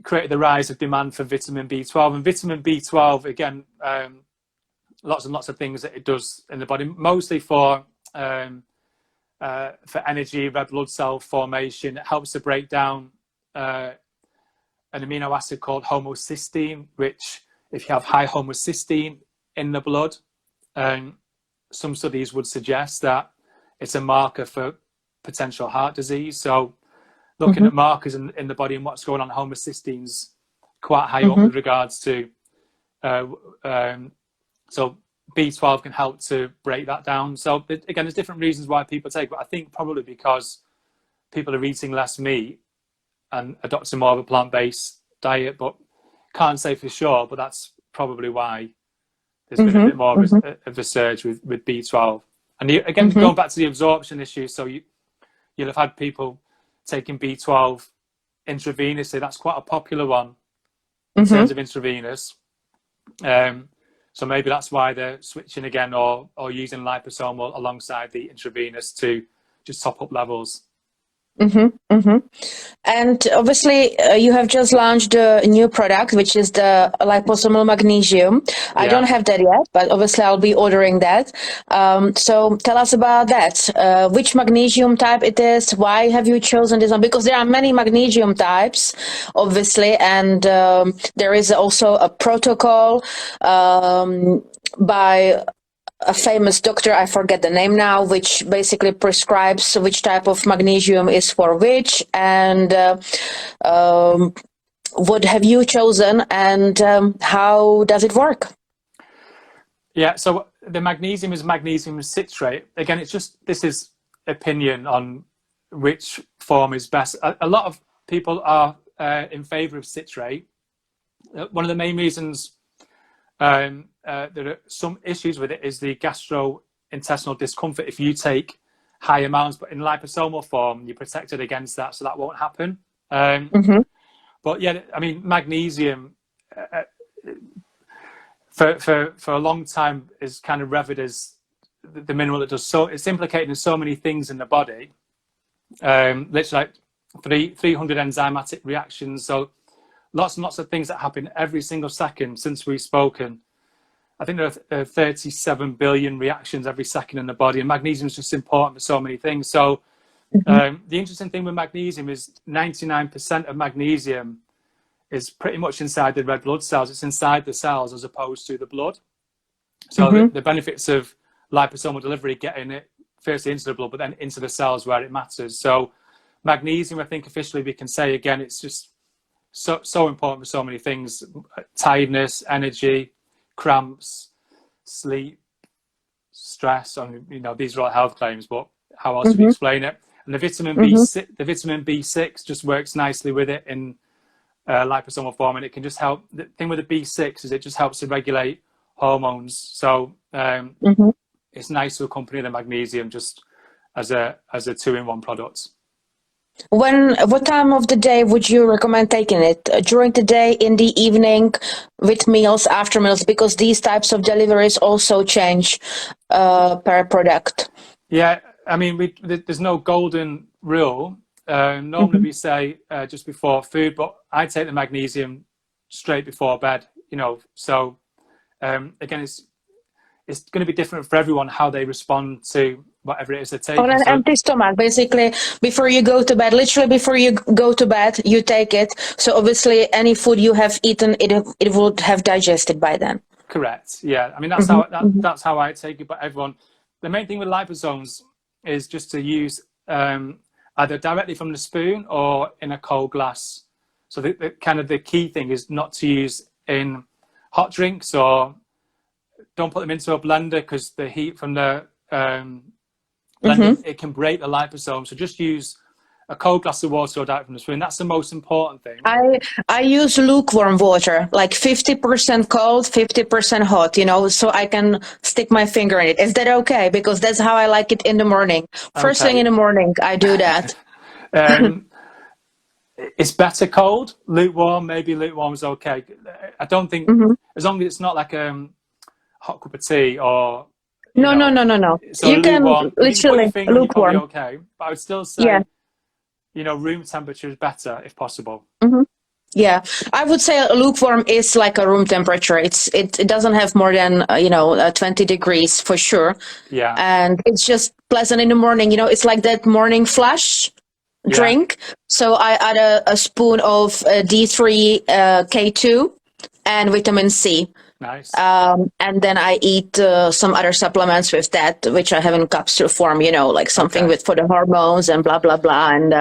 created the rise of demand for vitamin B12. And vitamin B12, again, lots and lots of things that it does in the body, mostly for energy, red blood cell formation. It helps to break down an amino acid called homocysteine, which, if you have high homocysteine in the blood, some studies would suggest that it's a marker for potential heart disease. So looking at markers in the body and what's going on, homocysteine's quite high up with regards to, so B12 can help to break that down. So again, there's different reasons why people take, but I think probably because people are eating less meat and adopting more of a plant-based diet, but can't say for sure, but that's probably why there's been a bit more of a surge with B12. And again, going back to the absorption issue, so you'll have had people taking B12 intravenously. That's quite a popular one in terms of intravenous. So maybe that's why they're switching again, or using liposomal alongside the intravenous to just top up levels. And obviously, you have just launched a new product, which is the Liposomal Magnesium. I don't have that yet, but obviously I'll be ordering that. So tell us about that. Which magnesium type it is? Why have you chosen this one? Because there are many magnesium types, obviously, and there is also a protocol by a famous doctor, I forget the name now, which basically prescribes which type of magnesium is for which, and what have you chosen, and how does it work? Yeah, so the magnesium is magnesium citrate. Again, this is opinion on which form is best. A lot of people are in favor of citrate. One of the main reasons there are some issues with it is the gastrointestinal discomfort if you take high amounts, but in liposomal form you're protected against that, so that won't happen. But yeah, I mean, magnesium for a long time is kind of revered as the mineral that does so. It's implicated in so many things in the body, literally like 300 enzymatic reactions. So lots and lots of things that happen every single second since we've spoken. I think there are 37 billion reactions every second in the body, and magnesium is just important for so many things. So the interesting thing with magnesium is 99% of magnesium is pretty much inside the red blood cells. It's inside the cells as opposed to the blood. So the benefits of liposomal delivery, getting it firstly into the blood, but then into the cells where it matters. So magnesium, I think officially we can say again, it's just so important for so many things: tiredness, energy, cramps, sleep, stress. I mean, you know, these are all health claims, but how else do we explain it? And the vitamin B6 just works nicely with it in liposomal form, and it can just help. The thing with the B6 is it just helps to regulate hormones. So it's nice to accompany the magnesium just as a 2-in-1 product. What time of the day would you recommend taking it? During the day, in the evening, with meals, after meals? Because these types of deliveries also change per product. Yeah, I mean, there's no golden rule. Normally we say just before food, but I take the magnesium straight before bed, you know. So again, it's going to be different for everyone how they respond to whatever it is they're taking. On an empty stomach, basically, before you go to bed, literally before you go to bed, you take it. So obviously any food you have eaten, it would have digested by then. Correct. Yeah. I mean, that's that's how I take it. But everyone, the main thing with liposomes is just to use either directly from the spoon or in a cold glass. So the kind of the key thing is not to use in hot drinks, or don't put them into a blender, because the heat from the blender, it can break the liposome. So just use a cold glass of water or direct from the spoon. That's the most important thing. I use lukewarm water, like 50% cold, 50% hot, you know, so I can stick my finger in it. Is that okay? Because that's how I like it in the morning. First thing in the morning, I do that. It's better cold. Lukewarm, maybe lukewarm is okay. I don't think, as long as it's not like a hot cup of tea or... No. So you can literally lukewarm. Okay, but I would still say, you know, room temperature is better if possible. Yeah, I would say lukewarm is like a room temperature. It doesn't have more than 20 degrees for sure. Yeah, and it's just pleasant in the morning. You know, it's like that morning flush drink. So I add a spoon of D3 K2 and vitamin C. Nice. And then I eat some other supplements with that, which I have in capsule form, you know, like something for the hormones and blah, blah, blah. And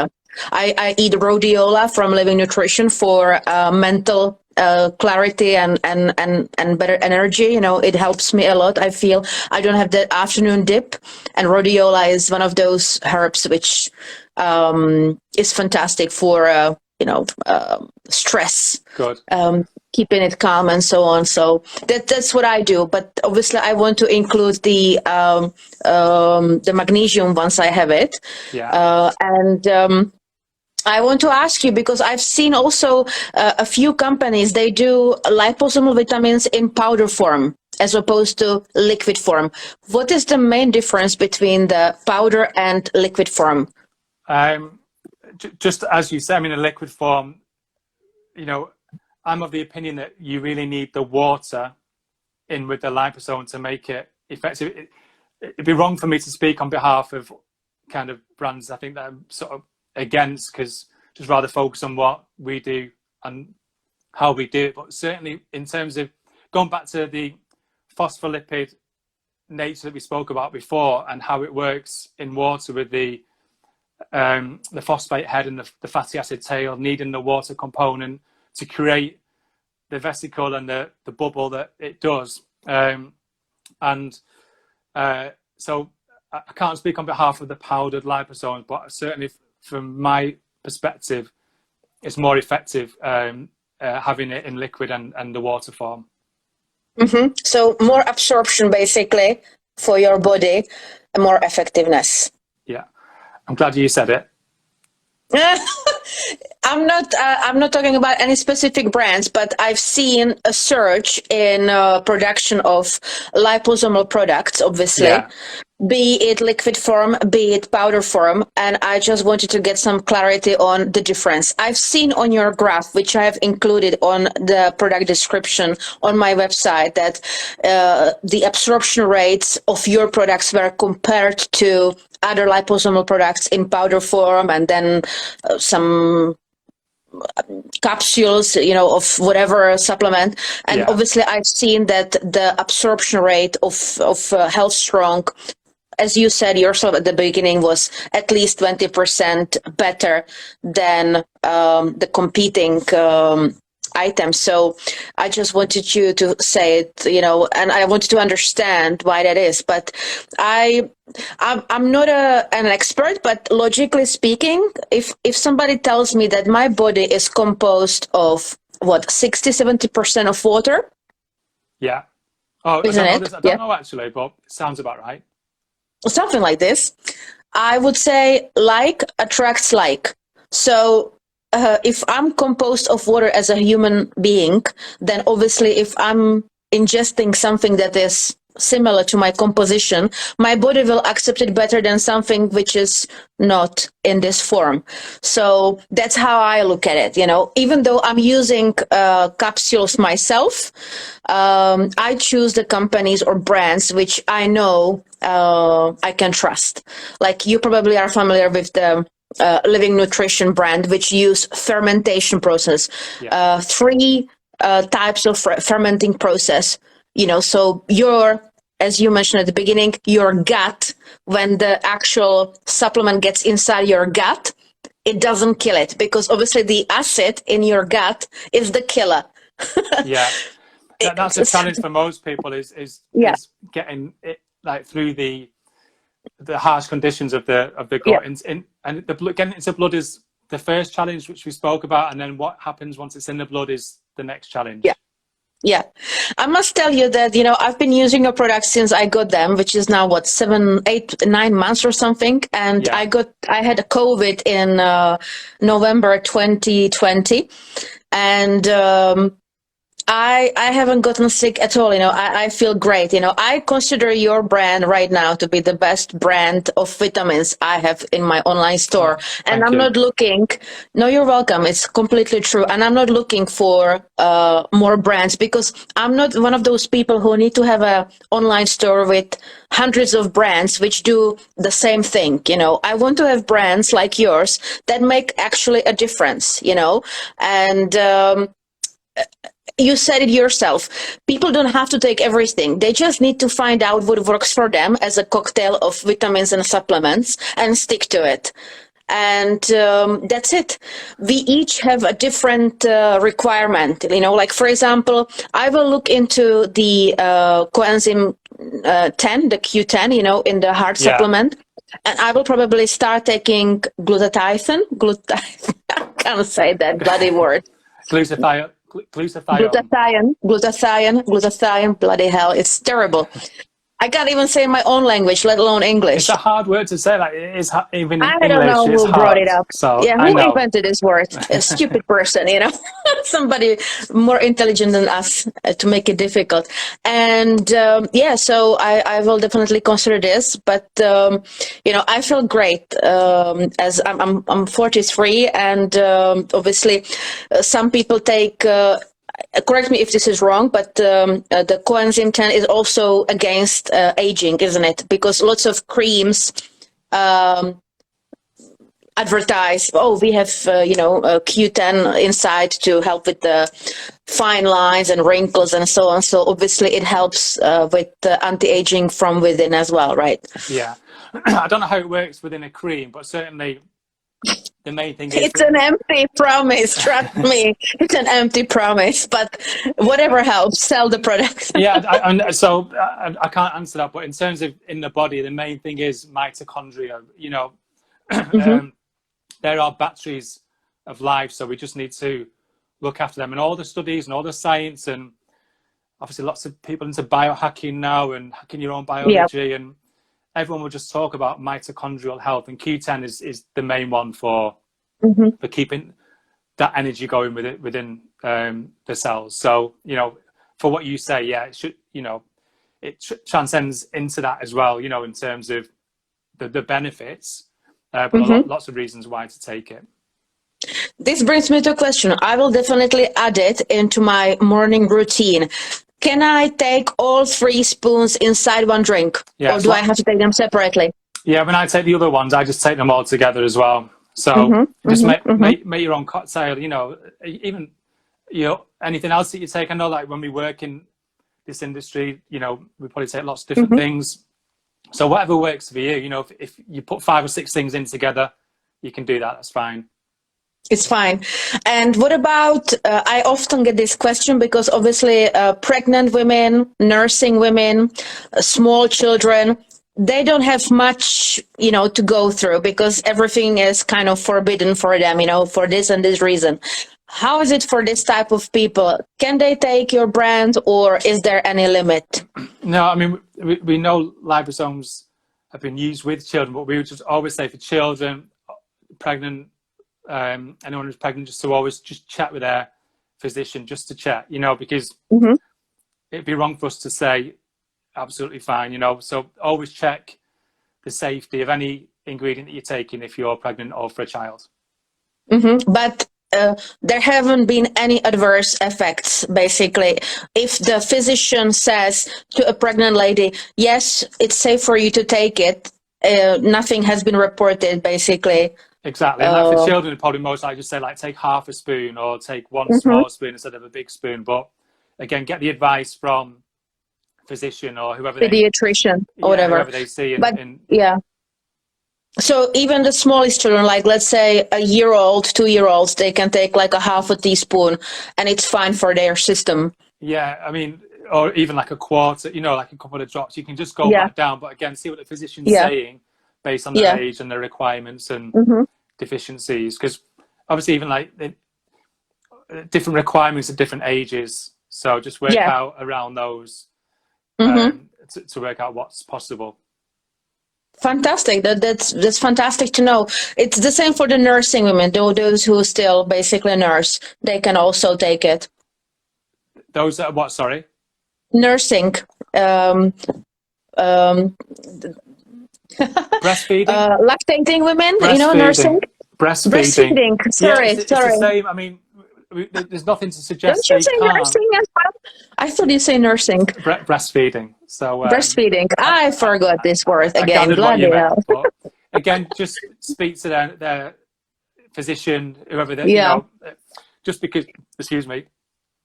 I eat rhodiola from Living Nutrition for mental clarity and better energy. You know, it helps me a lot. I feel I don't have that afternoon dip, and rhodiola is one of those herbs which is fantastic for stress. Good. Keeping it calm and so on. So that's what I do. But obviously I want to include the magnesium once I have it. Yeah. I want to ask you, because I've seen also a few companies, they do liposomal vitamins in powder form as opposed to liquid form. What is the main difference between the powder and liquid form? just as you say, I mean, in liquid form, I'm of the opinion that you really need the water in with the liposome to make it effective. It'd be wrong for me to speak on behalf of kind of brands I think that I'm sort of against, because just rather focus on what we do and how we do it. But certainly in terms of going back to the phospholipid nature that we spoke about before and how it works in water with the phosphate head and the fatty acid tail, needing the water component to create the vesicle and the bubble that it does. So I can't speak on behalf of the powdered liposomes, but certainly from my perspective, it's more effective having it in liquid and the water form. Mm-hmm. So more absorption basically for your body and more effectiveness. Yeah, I'm glad you said it. I'm not talking about any specific brands, but I've seen a surge in production of liposomal products, obviously, be it liquid form, be it powder form. And I just wanted to get some clarity on the difference. I've seen on your graph, which I have included on the product description on my website, that the absorption rates of your products were compared to other liposomal products in powder form, and then some capsules, of whatever supplement. And obviously I've seen that the absorption rate of Healthstrong, as you said yourself at the beginning, was at least 20% better than the competing items. So I just wanted you to say it, and I wanted to understand why that is. But I'm not an expert, but logically speaking, if somebody tells me that my body is composed of 60-70% of water. Yeah. Oh, isn't it? I don't know actually, but it sounds about right. Something like this. I would say like attracts like. So if I'm composed of water as a human being, then obviously if I'm ingesting something that is similar to my composition, my body will accept it better than something which is not in this form. So that's how I look at it. Even though I'm using capsules myself, I choose the companies or brands which I know I can trust. Like you probably are familiar with the Living Nutrition brand, which use fermentation process, 3 types of fermenting process. So as you mentioned at the beginning, your gut, when the actual supplement gets inside your gut, it doesn't kill it, because obviously the acid in your gut is the killer. Yeah, that's a challenge for most people is getting it like through the harsh conditions of the gut, and the blood, getting into blood is the first challenge, which we spoke about, and then what happens once it's in the blood is the next challenge. Yeah, I must tell you that I've been using your products since I got them, which is now 7, 8, 9 months or something, and I had a COVID in November 2020, and I haven't gotten sick at all. I feel great. I consider your brand right now to be the best brand of vitamins I have in my online store. And I'm not looking, no, you're welcome. It's completely true. And I'm not looking for more brands, because I'm not one of those people who need to have a online store with hundreds of brands which do the same thing. I want to have brands like yours that make actually a difference, and you said it yourself. People don't have to take everything. They just need to find out what works for them as a cocktail of vitamins and supplements and stick to it. And that's it. We each have a different requirement. Like, for example, I will look into the Coenzyme 10, the Q10, in the heart supplement. And I will probably start taking glutathione. I can't say that bloody word. Glutathione, bloody hell, it's terrible. I can't even say my own language, let alone English. It's a hard word to say. Like it is even in I English. don't know who brought it up. So yeah, who invented this word? A stupid person, you know, somebody more intelligent than us to make it difficult. And yeah, so I will definitely consider this. But you know, I feel great as I'm 43, and obviously, some people take. Correct me if this is wrong, but the coenzyme 10 is also against aging, isn't it? Because lots of creams advertise, oh, we have, you know, Q10 inside to help with the fine lines and wrinkles and so on. So obviously it helps with anti-aging from within as well, right? Yeah. I don't know how it works within a cream, but certainly the main thing is it's an empty promise, trust me. It's an empty promise, but whatever helps, sell the product. Yeah, I can't answer that, but in terms of in the body, the main thing is mitochondria. You know, there are batteries of life, so we just need to look after them. And all the studies and all the science, and obviously lots of people into biohacking now and hacking your own biology, and everyone will just talk about mitochondrial health, and Q10 is the main one for keeping that energy going within the cells. So, you know, for what you say, yeah, it should, you know, it transcends into that as well, you know, in terms of the benefits, but lots of reasons why to take it. This brings me to a question. I will definitely add it into my morning routine. Can I take all 3 spoons inside one drink? Yeah, or do I have to take them separately? Yeah, when I take the other ones, I just take them all together as well. So just make your own cocktail, you know, even, you know, anything else that you take. I know, like, when we work in this industry, you know, we probably take lots of different things. So whatever works for you, you know, if you put 5 or 6 things in together, you can do that. That's fine. It's fine. And what about, I often get this question because obviously pregnant women, nursing women, small children, they don't have much, you know, to go through because everything is kind of forbidden for them, you know, for this and this reason. How is it for this type of people? Can they take your brand, or is there any limit? No, I mean, we know liposomes have been used with children, but we would just always say for children, pregnant, anyone who's pregnant, just to always just chat with their physician, just to chat, you know, because it'd be wrong for us to say absolutely fine, you know. So always check the safety of any ingredient that you're taking if you're pregnant or for a child. But there haven't been any adverse effects, basically. If the physician says to a pregnant lady, yes, it's safe for you to take it, nothing has been reported, basically. Exactly. And like for children, probably most likely just say, like, take half a spoon or take 1 small spoon instead of a big spoon. But again, get the advice from physician or whoever pediatrician or whatever they see. So even the smallest children, like let's say a year-old, 2-year-olds, they can take like a half a teaspoon and it's fine for their system. Yeah, I mean, or even like a quarter, you know, like a couple of drops. You can just go back down, but again, see what the physician's saying based on their age and their requirements and deficiencies. Because obviously even like different requirements at different ages. So just work out around those to work out what's possible. Fantastic. That's fantastic to know. It's the same for the nursing women, those who still basically nurse, they can also take it. Those that are what, sorry? Nursing. Breastfeeding? Lactating women, you know, nursing? Breastfeeding. Sorry. It's the same. I mean, there's nothing to suggest. Don't you say nursing as well? I thought you say nursing. Breastfeeding. So breastfeeding. I forgot this word again. Bloody hell. Again, just speak to their physician, whoever they, you know, just because, excuse me,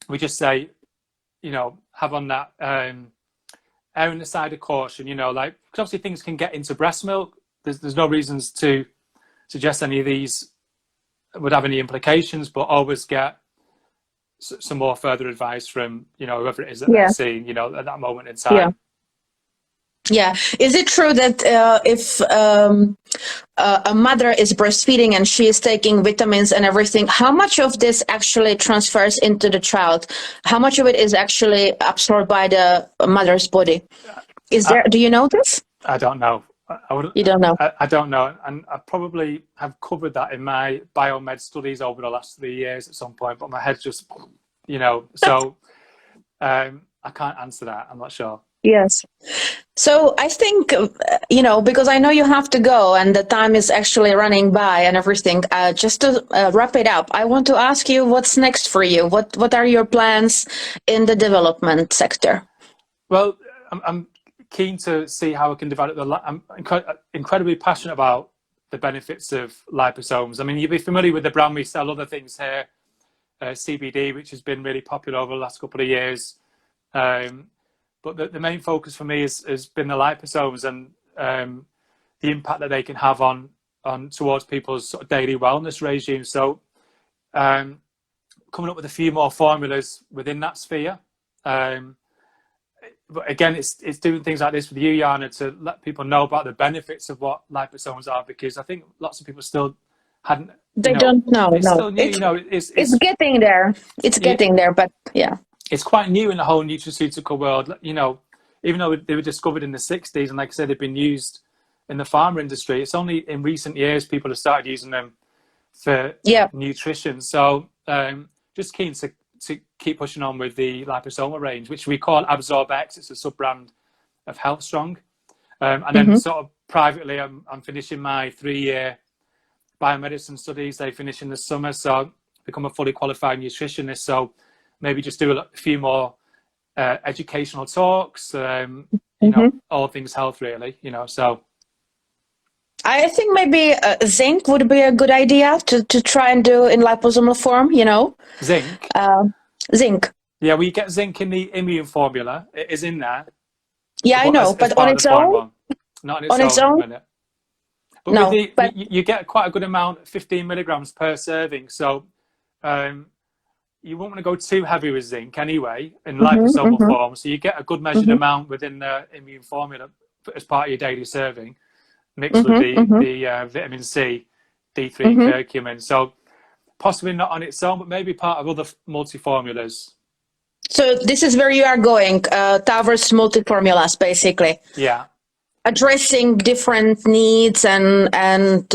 we just say, you know, have on that err on the side of caution, you know, like, because obviously things can get into breast milk. There's no reasons to suggest any of these would have any implications, but always get some more further advice from, you know, whoever it is that they're seeing, you know, at that moment in time. Yeah. Is it true that if a mother is breastfeeding and she is taking vitamins and everything, how much of this actually transfers into the child? How much of it is actually absorbed by the mother's body? Is there? Do you know this? I don't know. You don't know? I don't know. And I probably have covered that in my biomed studies over the last 3 years at some point, but my head's just, so I can't answer that. I'm not sure. Yes. So I think, because I know you have to go and the time is actually running by and everything, just to wrap it up, I want to ask you what's next for you? What are your plans in the development sector? Well, I'm keen to see how I can develop I'm incredibly passionate about the benefits of liposomes. I mean, you'll be familiar with the brand. We sell other things here, CBD, which has been really popular over the last couple of years. But the main focus for me has been the liposomes and the impact that they can have on towards people's sort of daily wellness regime. So coming up with a few more formulas within that sphere. But again, it's doing things like this with you, Jana, to let people know about the benefits of what liposomes are, because I think lots of people still hadn't. They don't know. It's no, still new, it's getting there. It's getting there, but yeah. It's quite new in the whole nutraceutical world, even though they were discovered in the 60s, and like I said, they've been used in the pharma industry. It's only in recent years people have started using them for nutrition. So just keen to keep pushing on with the liposomal range, which we call Absorb X. It's a sub-brand of Healthstrong. And then sort of privately, I'm finishing my 3-year biomedicine studies. They finish in the summer, so become a fully qualified nutritionist. So maybe just do a few more educational talks, all things health, really, so. I think maybe zinc would be a good idea to try and do in liposomal form, Zinc? Zinc. Yeah, we get zinc in the immune formula. It is in there. Yeah, I know, but on its own? Not on its own? But no, you get quite a good amount, 15 milligrams per serving, so you won't want to go too heavy with zinc anyway in liposomal form. So you get a good measured amount within the immune formula as part of your daily serving, mixed with the vitamin C, D3 curcumin. So possibly not on its own, but maybe part of other multi-formulas. So this is where you are going, towards multi-formulas, basically. Yeah. Addressing different needs and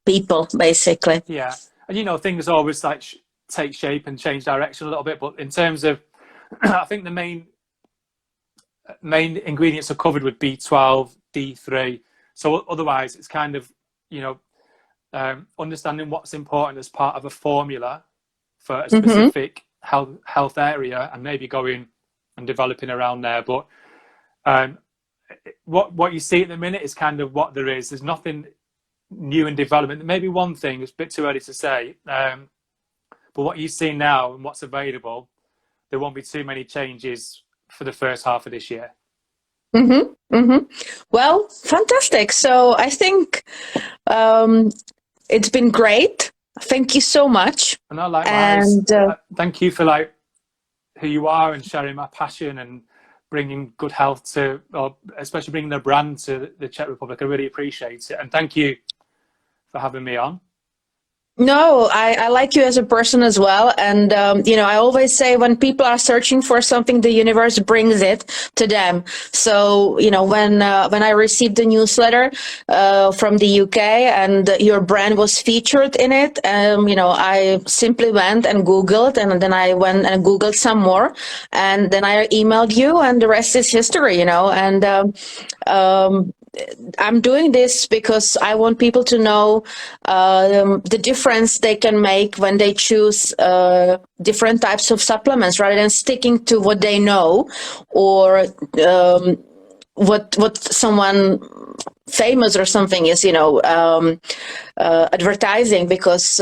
people, basically. Yeah. And things always take shape and change direction a little bit, but in terms of I think the main ingredients are covered with B12, D3, so otherwise it's kind of understanding what's important as part of a formula for a specific health area, and maybe going and developing around there. But what you see at the minute is kind of what there is. There's nothing new in development. Maybe one thing, it's a bit too early to say, but what you see now and what's available, there won't be too many changes for the first half of this year. Well, fantastic. So I think it's been great. Thank you so much. No, likewise. And thank you for who you are and sharing my passion and bringing good health especially bringing the brand to the Czech Republic. I really appreciate it. And thank you for having me on. No, I like you as a person as well. And, I always say when people are searching for something, the universe brings it to them. So, when I received the newsletter from the UK and your brand was featured in it, I simply went and Googled, and then I went and Googled some more, and then I emailed you, and the rest is history, and I'm doing this because I want people to know the difference they can make when they choose different types of supplements, rather than sticking to what they know or what someone famous or something is, advertising, because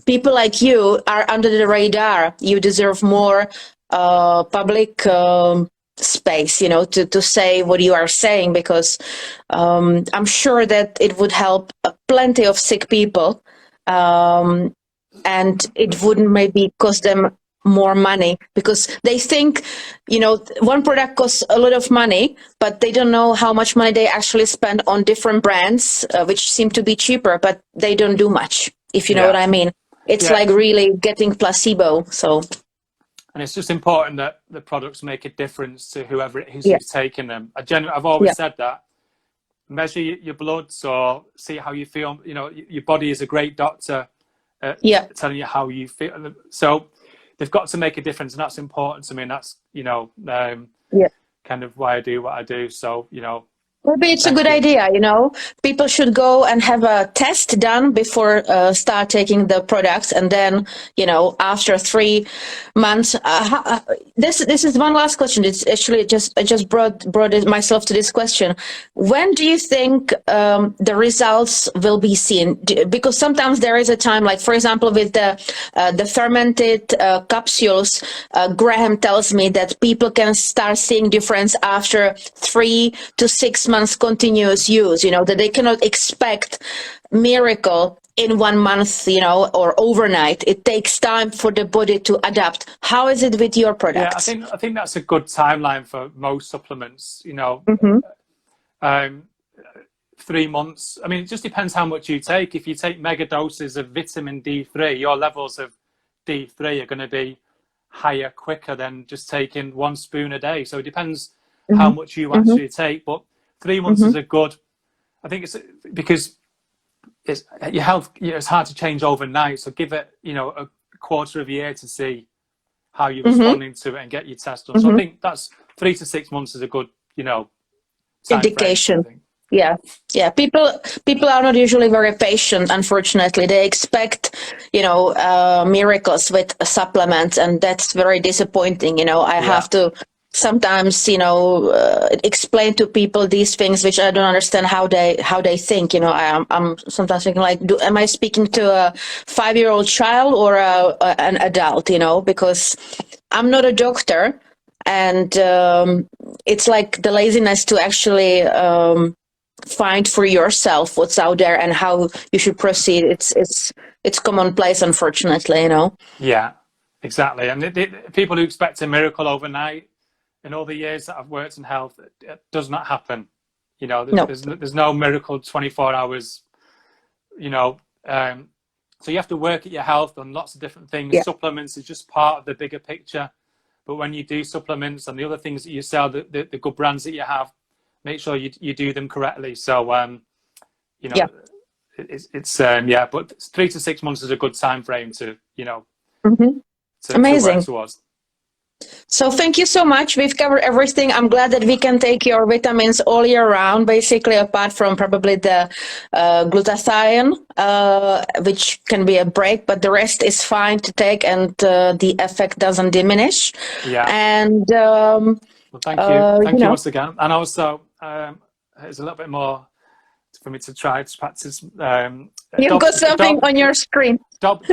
people like you are under the radar. You deserve more public space, to say what you are saying, because I'm sure that it would help plenty of sick people, and it wouldn't maybe cost them more money, because they think, one product costs a lot of money, but they don't know how much money they actually spend on different brands, which seem to be cheaper, but they don't do much, if you know what I mean. It's like really getting placebo. So And it's just important that the products make a difference to whoever who's taking them. I've always said that. Measure your blood, so see how you feel. You know, your body is a great doctor at telling you how you feel. So they've got to make a difference, and that's important to me. And that's, you know, kind of why I do what I do. So, you know, maybe it's a good idea, you know. People should go and have a test done before start taking the products, and then, you know, after 3 months. This is one last question. It's actually I just brought it myself to this question. When do you think the results will be seen? Because sometimes there is a time, like for example with the fermented capsules, Graham tells me that people can start seeing difference after 3 to 6 months continuous use, you know, that they cannot expect miracle in 1 month, you know, or overnight. It takes time for the body to adapt. How is it with your products? Yeah, I think that's a good timeline for most supplements, you know. 3 months. I mean, it just depends how much you take. If you take mega doses of vitamin D3, your levels of D3 are going to be higher quicker than just taking 1 spoon a day. So it depends how much you actually take. But 3 months is a good, I think it's because it's your health, you know, it's hard to change overnight. So give it, you know, a quarter of a year to see how you're responding to it and get your test done. So I think that's 3 to 6 months is a good, you know, indication. Yeah. People are not usually very patient, unfortunately. They expect, you know, miracles with supplements, and that's very disappointing. You know, I have to sometimes, you know, explain to people these things which I don't understand how they think. You know, I'm sometimes thinking like, am I speaking to a 5-year-old child or an adult? You know, because I'm not a doctor, and it's like the laziness to actually find for yourself what's out there and how you should proceed. It's commonplace, unfortunately. You know. Yeah, exactly. And the people who expect a miracle overnight. In all the years that I've worked in health, it does not happen. You know, there's no miracle 24 hours, you know. So you have to work at your health on lots of different things. Supplements is just part of the bigger picture. But when you do supplements and the other things that you sell, the good brands that you have, make sure you do them correctly. So, you know, it's but 3 to 6 months is a good time frame to, you know, amazing. To work towards. So thank you so much. We've covered everything. I'm glad that we can take your vitamins all year round, basically, apart from probably the glutathione, which can be a break, but the rest is fine to take, and the effect doesn't diminish. Yeah. And well, thank you. Thank you once again. And also, there's a little bit more for me to try to practice. You've got something on your screen. Dobra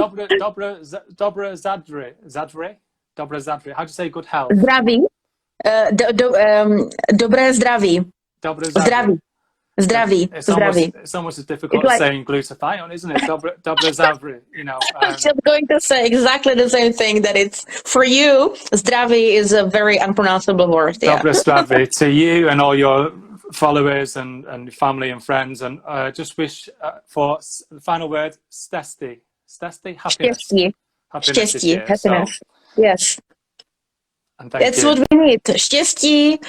zadry. Dobré zdraví. How do you say good health? Zdraví. Dobré zdraví. Dobré zdraví. Zdraví. It's almost as difficult as saying glutathione, isn't it? Dobré zdraví. You know. I was just going to say exactly the same thing. That it's for you. Zdraví is a very unpronounceable word. Yeah. Dobré zdraví to you and all your followers and family and friends, and just wish for the final word, štěstí. Štěstí, happiness. Štěstí, happiness. So, yes. And that's what we need. Štěstí,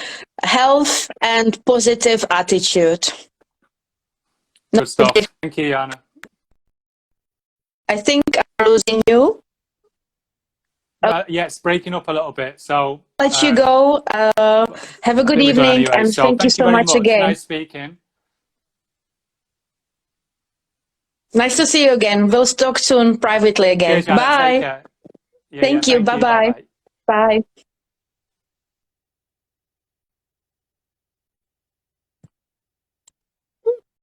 health, and positive attitude. Good stuff. Thank you, Jana. I think I'm losing you. Yeah, it's breaking up a little bit. So let you go. Have a good evening, anyway. And so thank you so much again. Nice speaking. Nice to see you again. We'll talk soon privately again. Cheers, Jana. Bye. Take care. Thank you. Bye-bye. Bye.